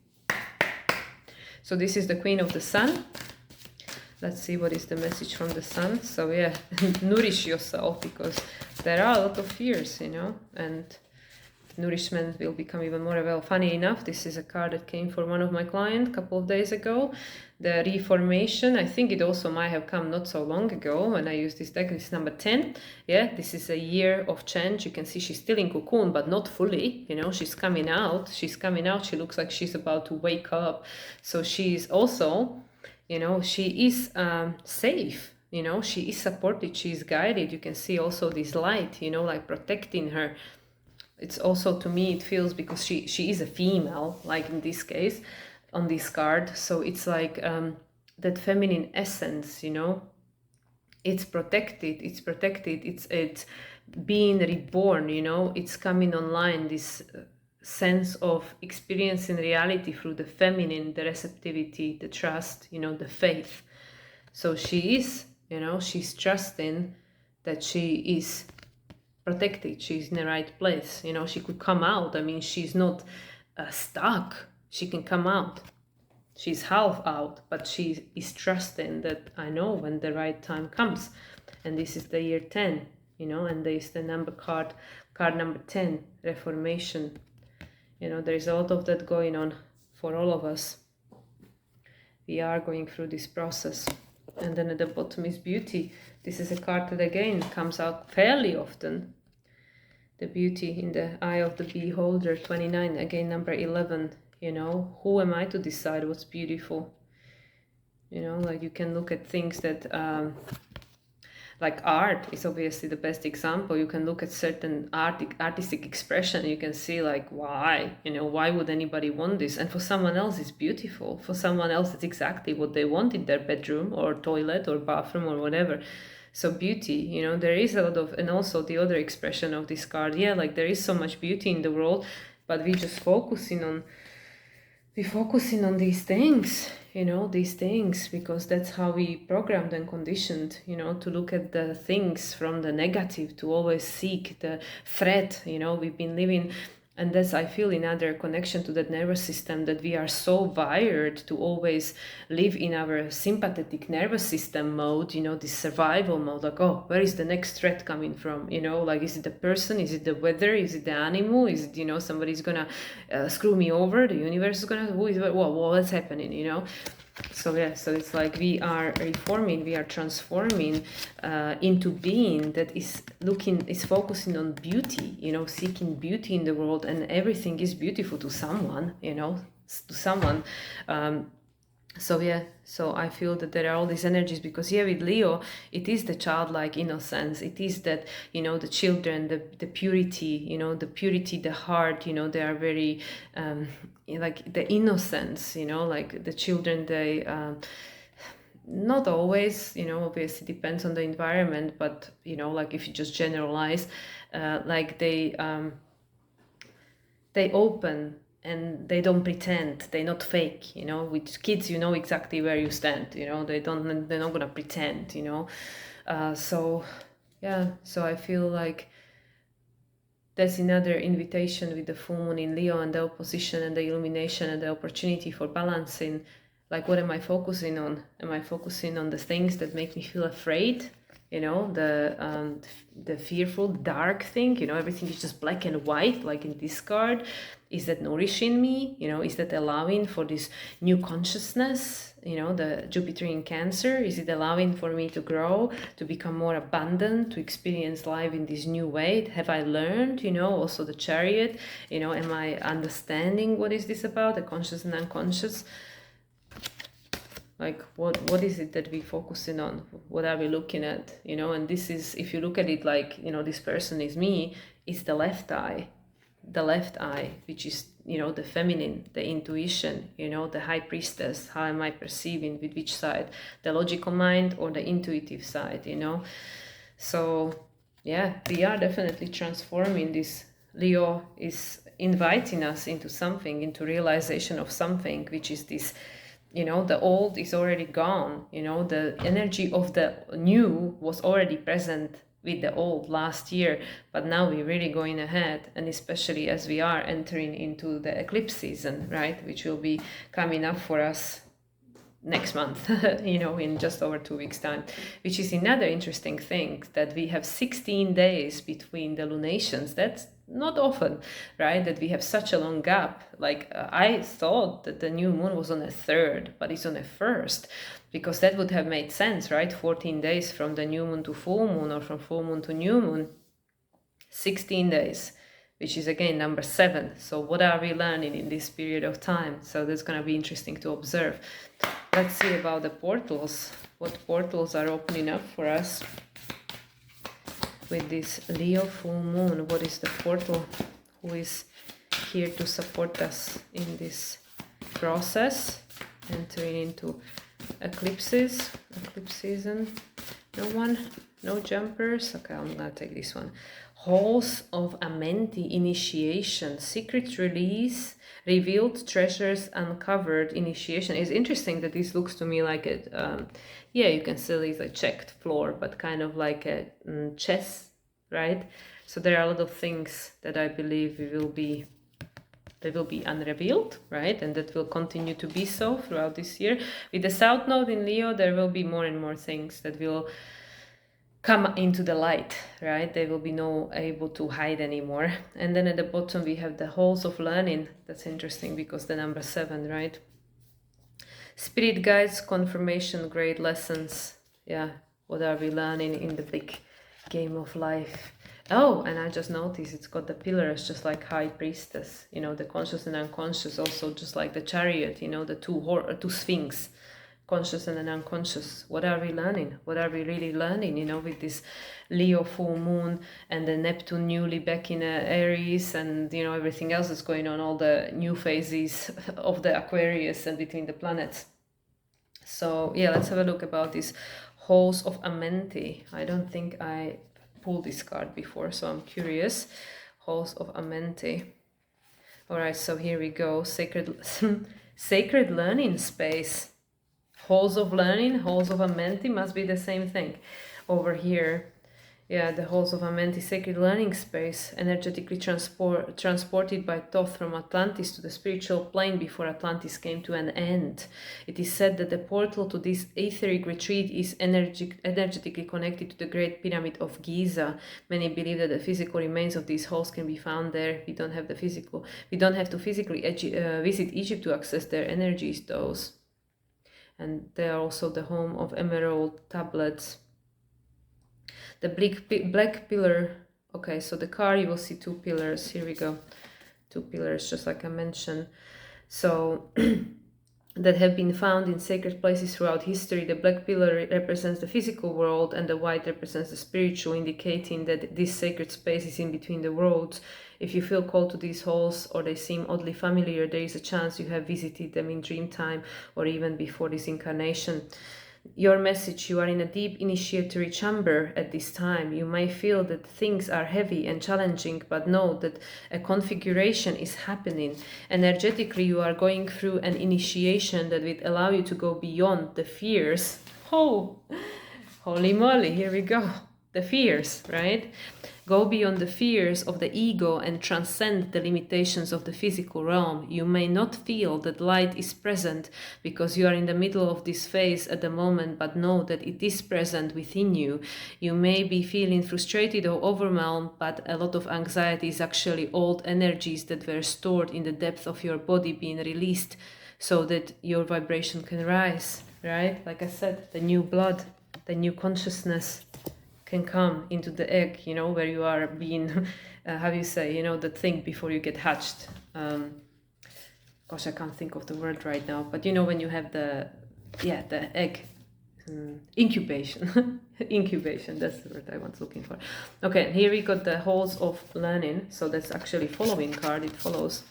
So this is the Queen of the Sun. Let's see what is the message from the Sun. So yeah, nourish yourself, because there are a lot of fears, you know, and nourishment will become even more well. Funny enough, this is a card that came for one of my clients a couple of days ago. The Reformation, I think it also might have come not so long ago when I used this deck. This is number 10. Yeah, this is a year of change. You can see she's still in cocoon, but not fully, you know, she's coming out. She's coming out. She looks like she's about to wake up. So she's also, you know, she is safe, you know, she is supported, she is guided. You can see also this light, you know, like protecting her. It's also, to me, it feels, because she is a female, like in this case, on this card. So it's like that feminine essence, you know, it's protected, it's being reborn, you know, it's coming online, this sense of experiencing reality through the feminine, the receptivity, the trust, you know, the faith. So she is, you know, she's trusting that she is protected, she's in the right place, you know, she could come out. I mean, she's not stuck, she can come out, she's half out, but she is trusting that I know when the right time comes. And this is the year 10, you know, and there is the number card number 10, Reformation. You know, there is a lot of that going on for all of us. We are going through this process. And then at the bottom is beauty. This is a card that again comes out fairly often. The beauty in the eye of the beholder, 29, again number 11. You know, who am I to decide what's beautiful? You know, like you can look at things that like art is obviously the best example. You can look at certain artistic expression, you can see like, why, you know, why would anybody want this? And for someone else it's beautiful, for someone else it's exactly what they want in their bedroom or toilet or bathroom or whatever. So beauty, you know, there is a lot of, and also the other expression of this card, yeah, like there is so much beauty in the world, but we just focusing on these things, you know, these things, because that's how we programmed and conditioned, you know, to look at the things from the negative, to always seek the threat, you know, we've been living. And that's, I feel, another connection to that nervous system, that we are so wired to always live in our sympathetic nervous system mode, you know, this survival mode, like, oh, where is the next threat coming from? You know, like, is it the person? Is it the weather? Is it the animal? Is it, you know, somebody's gonna screw me over? The universe is gonna, what's happening, you know? So yeah, so it's like we are reforming, we are transforming into being that is focusing on beauty, you know, seeking beauty in the world, and everything is beautiful to someone, you know, to someone. So yeah, so I feel that there are all these energies, because yeah, with Leo, it is the childlike innocence. It is that, you know, the children, the purity, you know, the purity, the heart, you know, they are very, like the innocence, you know, like the children, they, not always, you know, obviously depends on the environment, but, you know, like if you just generalize, like they open, and they don't pretend, they're not fake, you know. With kids, you know exactly where you stand, you know, they're not gonna pretend, you know. So Yeah, so I feel like that's another invitation with the full moon in Leo and the opposition and the illumination and the opportunity for balancing. Like, what am I focusing on? Am I focusing on the things that make me feel afraid? You know, the fearful, dark thing. You know, everything is just black and white, like in this card. Is that nourishing me? You know, is that allowing for this new consciousness? You know, the Jupiter in Cancer, is it allowing for me to grow, to become more abundant, to experience life in this new way? Have I learned, you know, also the Chariot, you know, am I understanding what is this about, the conscious and unconscious? Like, what is it that we focusing on? What are we looking at? You know, and this is, if you look at it like, you know, this person is me, it's the left eye, which is, you know, the feminine, the intuition, you know, the high priestess. How am I perceiving, with which side, the logical mind or the intuitive side, you know? So yeah, we are definitely transforming. This Leo is inviting us into something, into realization of something, which is this, you know, the old is already gone, you know, the energy of the new was already present with the old last year, but now we're really going ahead, and especially as we are entering into the eclipse season, right, which will be coming up for us next month, you know, in just over 2 weeks time, which is another interesting thing, that we have 16 days between the lunations. That's not often, right, that we have such a long gap. Like, I thought that the new moon was on the 3rd, but it's on the 1st, because that would have made sense, right? 14 days from the new moon to full moon, or from full moon to new moon. 16 days, which is again number 7. So what are we learning in this period of time? So that's going to be interesting to observe. Let's see about the portals. What portals are opening up for us with this Leo full moon? What is the portal? Who is here to support us in this process, entering into eclipse season? No one? No jumpers? Okay, I'm gonna take this one. Halls of Amenti, initiation, secret release, revealed treasures uncovered, initiation. It's interesting that this looks to me like a, yeah, you can still use a checked floor, but kind of like a chess, right? So there are a lot of things that I believe will be unrevealed, right? And that will continue to be so throughout this year. With the South Node in Leo, there will be more and more things that will come into the light, right? They will be no able to hide anymore. And then at the bottom we have the halls of learning. That's interesting because the number 7, right? Spirit guides, confirmation, great lessons. Yeah, what are we learning in the big game of life? Oh, and I just noticed it's got the pillars, just like High Priestess, you know, the conscious and unconscious, also just like the Chariot, you know, the two Sphinx, conscious and unconscious. What are we learning? What are we really learning, you know, with this Leo full moon and the Neptune newly back in Aries, and, you know, everything else that's going on, all the new phases of the Aquarius and between the planets. So yeah, let's have a look about these halls of Amenti. I don't think I pulled this card before, so I'm curious. Halls of Amenti. All right, so here we go. Sacred learning space. Halls of learning, halls of Amenti must be the same thing. Over here, yeah, the halls of Amenti, sacred learning space, energetically transported by Thoth from Atlantis to the spiritual plane before Atlantis came to an end. It is said that the portal to this etheric retreat is energetically connected to the Great Pyramid of Giza. Many believe that the physical remains of these halls can be found there. We don't have to physically visit Egypt to access their energies, those. And they are also the home of emerald tablets. The black pillar. Okay, so the car, you will see 2 pillars. Here we go. 2 pillars, just like I mentioned. So that have been found in sacred places throughout history. The black pillar represents the physical world and the white represents the spiritual, indicating that this sacred space is in between the worlds. If you feel called to these halls or they seem oddly familiar, there is a chance you have visited them in dream time or even before this incarnation. Your message: you are in a deep initiatory chamber at this time. You may feel that things are heavy and challenging, but know that a configuration is happening. Energetically, you are going through an initiation that will allow you to go beyond the fears. Oh, holy moly, here we go. the fears, right? Go beyond the fears of the ego and transcend the limitations of the physical realm. You may not feel that light is present because you are in the middle of this phase at the moment, but know that it is present within you. You may be feeling frustrated or overwhelmed, but a lot of anxiety is actually old energies that were stored in the depth of your body being released so that your vibration can rise, right? Like I said, the new blood, the new consciousness can come into the egg, you know, where you are being, how do you say, you know, the thing before you get hatched. Gosh, I can't think of the word right now, but you know, when you have the egg, incubation. Incubation, that's the word I was looking for. Okay, here we got the halls of learning. So that's actually following card, it follows.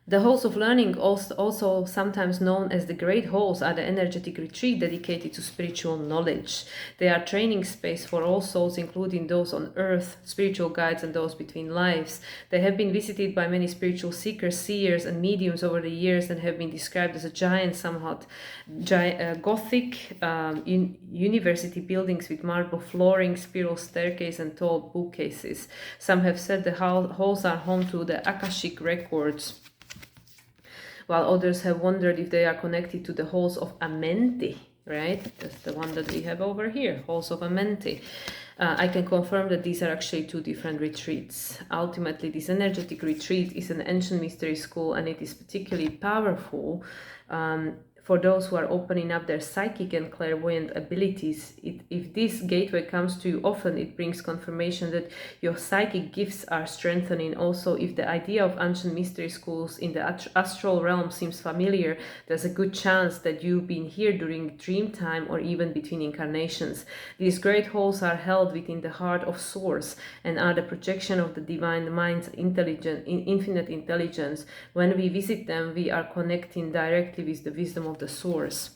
The halls of learning, also sometimes known as the great halls, are the energetic retreat dedicated to spiritual knowledge. They are training space for all souls, including those on earth, spiritual guides, and those between lives. They have been visited by many spiritual seekers, seers, and mediums over the years, and have been described as a giant, somewhat Gothic university buildings with marble flooring, spiral staircase, and tall bookcases. Some have said the halls are home to the Akashic records, while others have wondered if they are connected to the halls of Amenti, right? That's the one that we have over here, halls of Amenti. I can confirm that these are actually two different retreats. Ultimately, this energetic retreat is an ancient mystery school, and it is particularly powerful for those who are opening up their psychic and clairvoyant abilities. If this gateway comes to you often, it brings confirmation that your psychic gifts are strengthening. Also, if the idea of ancient mystery schools in the astral realm seems familiar, there's a good chance that you've been here during dream time or even between incarnations. These great halls are held within the heart of Source and are the projection of the divine mind's infinite intelligence. When we visit them, we are connecting directly with the wisdom of the Source.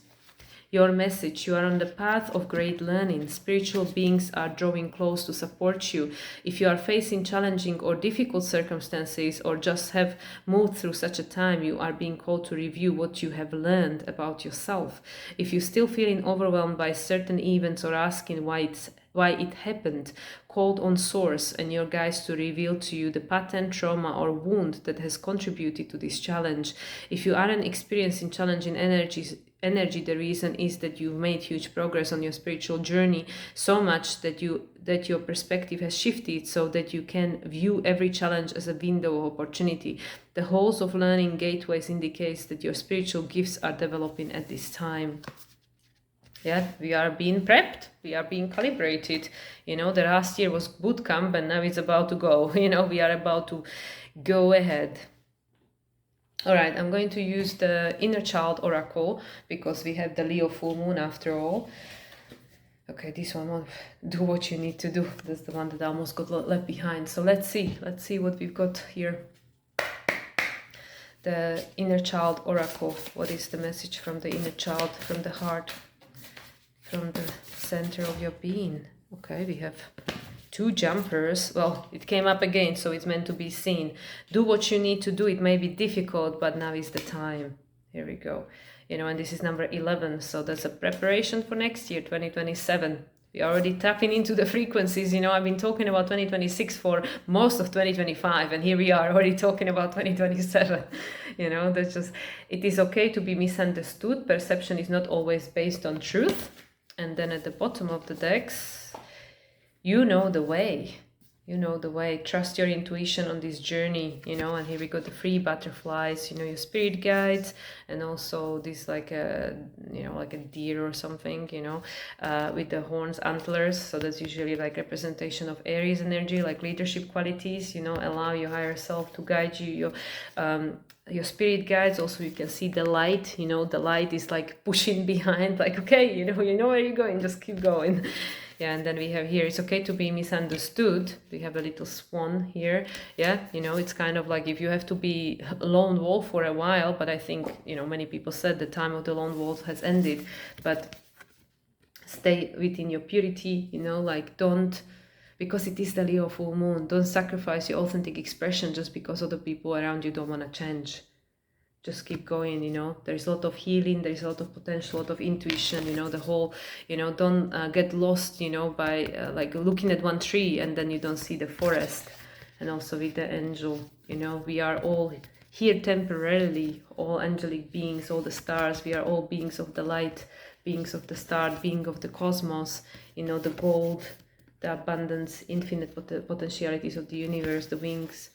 Your message: you are on the path of great learning. Spiritual beings are drawing close to support you. If you are facing challenging or difficult circumstances, or just have moved through such a time, you are being called to review what you have learned about yourself. If you're still feeling overwhelmed by certain events or asking why it happened, called on Source and your guides to reveal to you the pattern, trauma, or wound that has contributed to this challenge. If you aren't experiencing challenging energy, the reason is that you've made huge progress on your spiritual journey, so much that your perspective has shifted so that you can view every challenge as a window of opportunity. The halls of learning gateways indicates that your spiritual gifts are developing at this time. Yeah, we are being prepped, we are being calibrated. You know, the last year was boot camp and now it's about to go. You know, we are about to go ahead. All right, I'm going to use the Inner Child Oracle because we have the Leo full moon after all. Okay, this one, do what you need to do. That's the one that I almost got left behind. So let's see what we've got here. The Inner Child Oracle. What is the message from the inner child, from the heart, from the center of your being? Okay, we have two jumpers. Well, it came up again, so it's meant to be seen. Do what you need to do. It may be difficult, but now is the time. Here we go. You know, and this is number 11, so that's a preparation for next year, 2027. We're already tapping into the frequencies. You know, I've been talking about 2026 for most of 2025, and here we are already talking about 2027. You know, that's just, it is okay to be misunderstood. Perception is not always based on truth. And then at the bottom of the decks, you know the way. You know the way. Trust your intuition on this journey, you know. And here we got the free butterflies, you know, your spirit guides, and also this like a, you know, like a deer or something, you know, with the horns, antlers. So that's usually like representation of Aries energy, like leadership qualities, you know. Allow your higher self to guide you. Your spirit guides, also you can see the light, you know, the light is like pushing behind, like, okay, you know where you're going, just keep going. Yeah, and then we have here, it's okay to be misunderstood. We have a little swan here. Yeah, you know, it's kind of like if you have to be a lone wolf for a while, but I think, you know, many people said the time of the lone wolf has ended, but stay within your purity, you know, like don't, because it is the Leo full moon, don't sacrifice your authentic expression just because other people around you don't want to change. just keep going, you know. There's a lot of healing, there's a lot of potential, a lot of intuition, you know, the whole, you know, don't get lost, you know, by like looking at one tree and then you don't see the forest. And also with the angel, you know, we are all here temporarily, all angelic beings, all the stars, we are all beings of the light, beings of the star, being of the cosmos, you know, the gold, the abundance, infinite potentialities of the universe, the wings.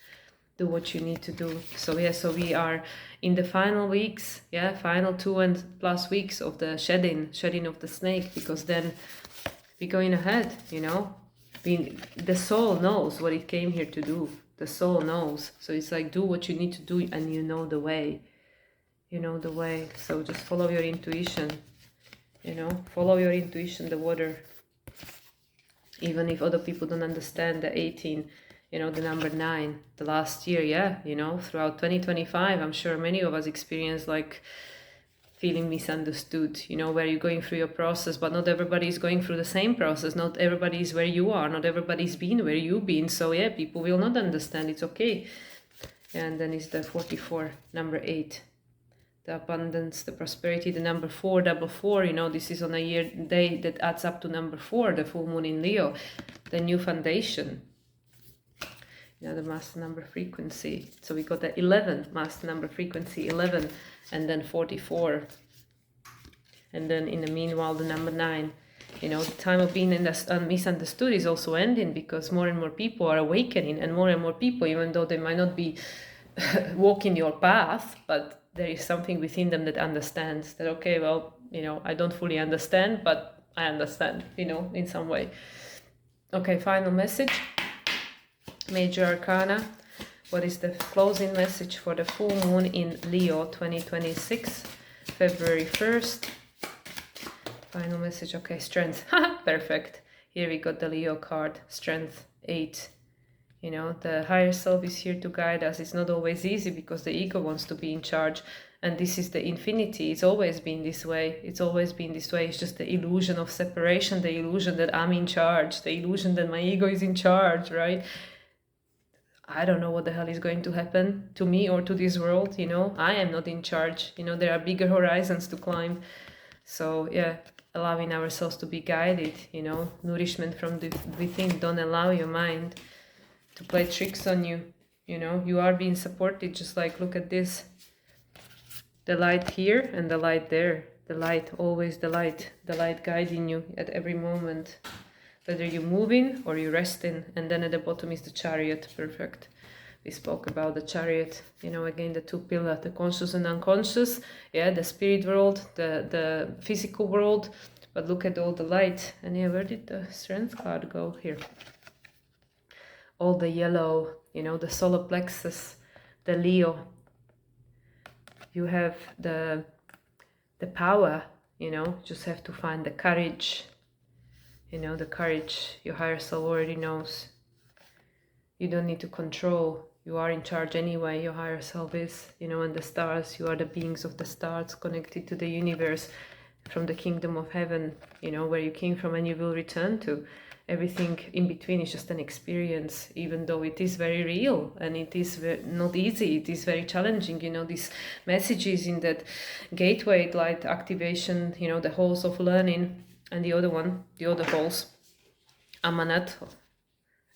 Do what you need to do. So yeah, so we are in the final weeks, yeah, final 2+ weeks of the shedding of the snake, because then we're going ahead, you know. The soul knows what it came here to do. The soul knows. So it's like, do what you need to do, and you know the way. You know the way. So just follow your intuition, you know, follow your intuition, the water. Even if other people don't understand the 18, you know, the number 9, the last year, yeah, you know, throughout 2025, I'm sure many of us experience like feeling misunderstood, you know, where you're going through your process, but not everybody is going through the same process. Not everybody is where you are. Not everybody's been where you've been. So yeah, people will not understand. It's okay. And then it's the 44, number 8. The abundance, the prosperity, the number 4, double 4, you know, this is on a year day that adds up to number 4, the full moon in Leo, the new foundation, you know, the master number frequency. So we got the 11, master number frequency 11, and then 44. And then in the meanwhile, the number 9, you know, the time of being misunderstood is also ending, because more and more people are awakening, and more people, even though they might not be walking your path, but there is something within them that understands that, okay, well, you know, I don't fully understand, but I understand, you know, in some way. Okay, final message. Major Arcana. What is the closing message for the full moon in Leo 2026, February 1st? Final message. Okay, strength. Perfect. Here we got the Leo card, strength 8. You know, the higher self is here to guide us. It's not always easy because the ego wants to be in charge. And this is the infinity. It's always been this way. It's always been this way. It's just the illusion of separation, the illusion that I'm in charge, the illusion that my ego is in charge, right? I don't know what the hell is going to happen to me or to this world, you know. I am not in charge. You know, there are bigger horizons to climb. So, yeah, allowing ourselves to be guided, you know, nourishment from within. Don't allow your mind to play tricks on you, you know. You are being supported. Just like, look at this, the light here and the light there, the light, always the light guiding you at every moment, whether you're moving or you're resting. And then at the bottom is the chariot. Perfect. We spoke about the chariot, you know, again, the 2 pillars, the conscious and unconscious, yeah, the spirit world, the physical world. But look at all the light. And yeah, where did the strength card go? Here. All the yellow, you know, the solar plexus, the Leo. You have the power, you know, just have to find the courage, you know, the courage. Your higher self already knows. You don't need to control. You are in charge anyway. Your higher self is, you know, and the stars, you are the beings of the stars connected to the universe from the kingdom of heaven, you know, where you came from and you will return to. Everything in between is just an experience, even though it is very real and it is not easy. It is very challenging, you know, these messages in that gateway light activation, you know, the halls of learning, and the other halls, Amanat,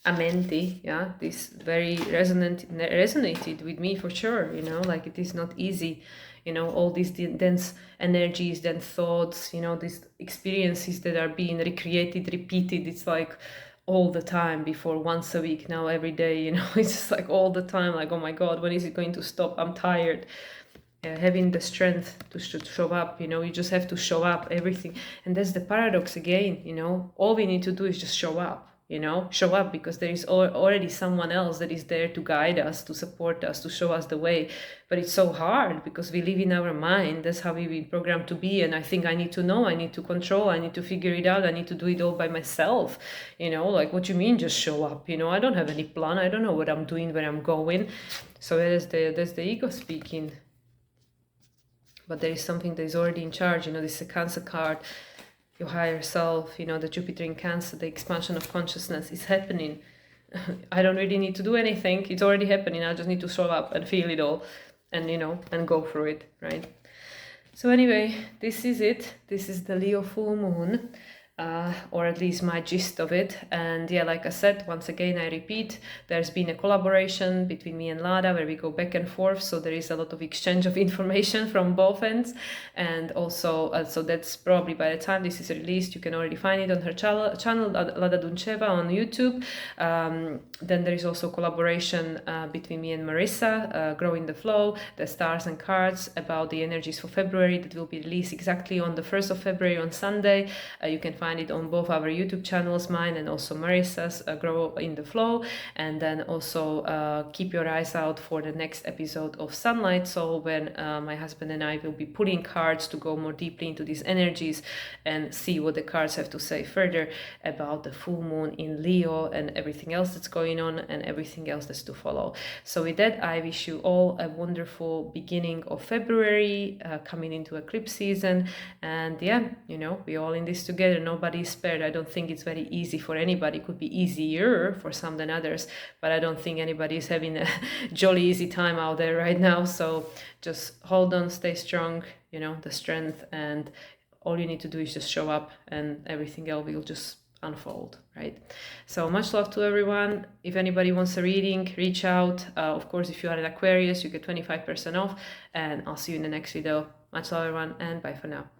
Amenti, yeah, this very resonated with me for sure, you know, like it is not easy, you know, all these dense energies, dense thoughts, you know, these experiences that are being recreated, repeated. It's like all the time before, once a week, now every day, you know, it's just like all the time, like, oh my God, when is it going to stop? I'm tired. Having the strength to show up, you know, you just have to show up, everything. And that's the paradox again, you know, all we need to do is just show up. You know, show up, because there is already someone else that is there to guide us, to support us, to show us the way. But it's so hard because we live in our mind. That's how we've been programmed to be. And I think I need to know, I need to control, I need to figure it out, I need to do it all by myself. You know, like, what you mean just show up? You know, I don't have any plan. I don't know what I'm doing, where I'm going. So that's the ego speaking. But there is something that is already in charge. You know, this is a Cancer card. Your higher self, you know, the Jupiter in Cancer, the expansion of consciousness is happening. I don't really need to do anything. It's already happening. I just need to show up and feel it all. and and go through it, right? So anyway, this is it. This is the Leo full moon, or at least my gist of it. And yeah, like I said, once again, I repeat, there's been a collaboration between me and Lada where we go back and forth. So there is a lot of exchange of information from both ends. And also, so that's probably by the time this is released, you can already find it on her channel Lada Duncheva on YouTube. Then there is also collaboration between me and Marissa, Growing the Flow, the Stars and Cards, about the energies for February, that will be released exactly on the 1st of February on Sunday. You can find it on both our YouTube channels, mine and also Marissa's, Grow in the Flow. And then also keep your eyes out for the next episode of Sunlight Soul, when my husband and I will be pulling cards to go more deeply into these energies and see what the cards have to say further about the full moon in Leo and everything else that's going on and everything else that's to follow. So with that, I wish you all a wonderful beginning of February, coming into eclipse season. And yeah, we're all in this together. Nobody's spared. I don't think it's very easy for anybody. It could be easier for some than others, but I don't think anybody's having a jolly easy time out there right now. So just hold on, stay strong, the strength, and all you need to do is just show up, and everything else will just unfold, right? So much love to everyone. If anybody wants a reading, reach out. Of course, if you are an Aquarius, you get 25% off, and I'll see you in the next video. Much love, everyone, and bye for now.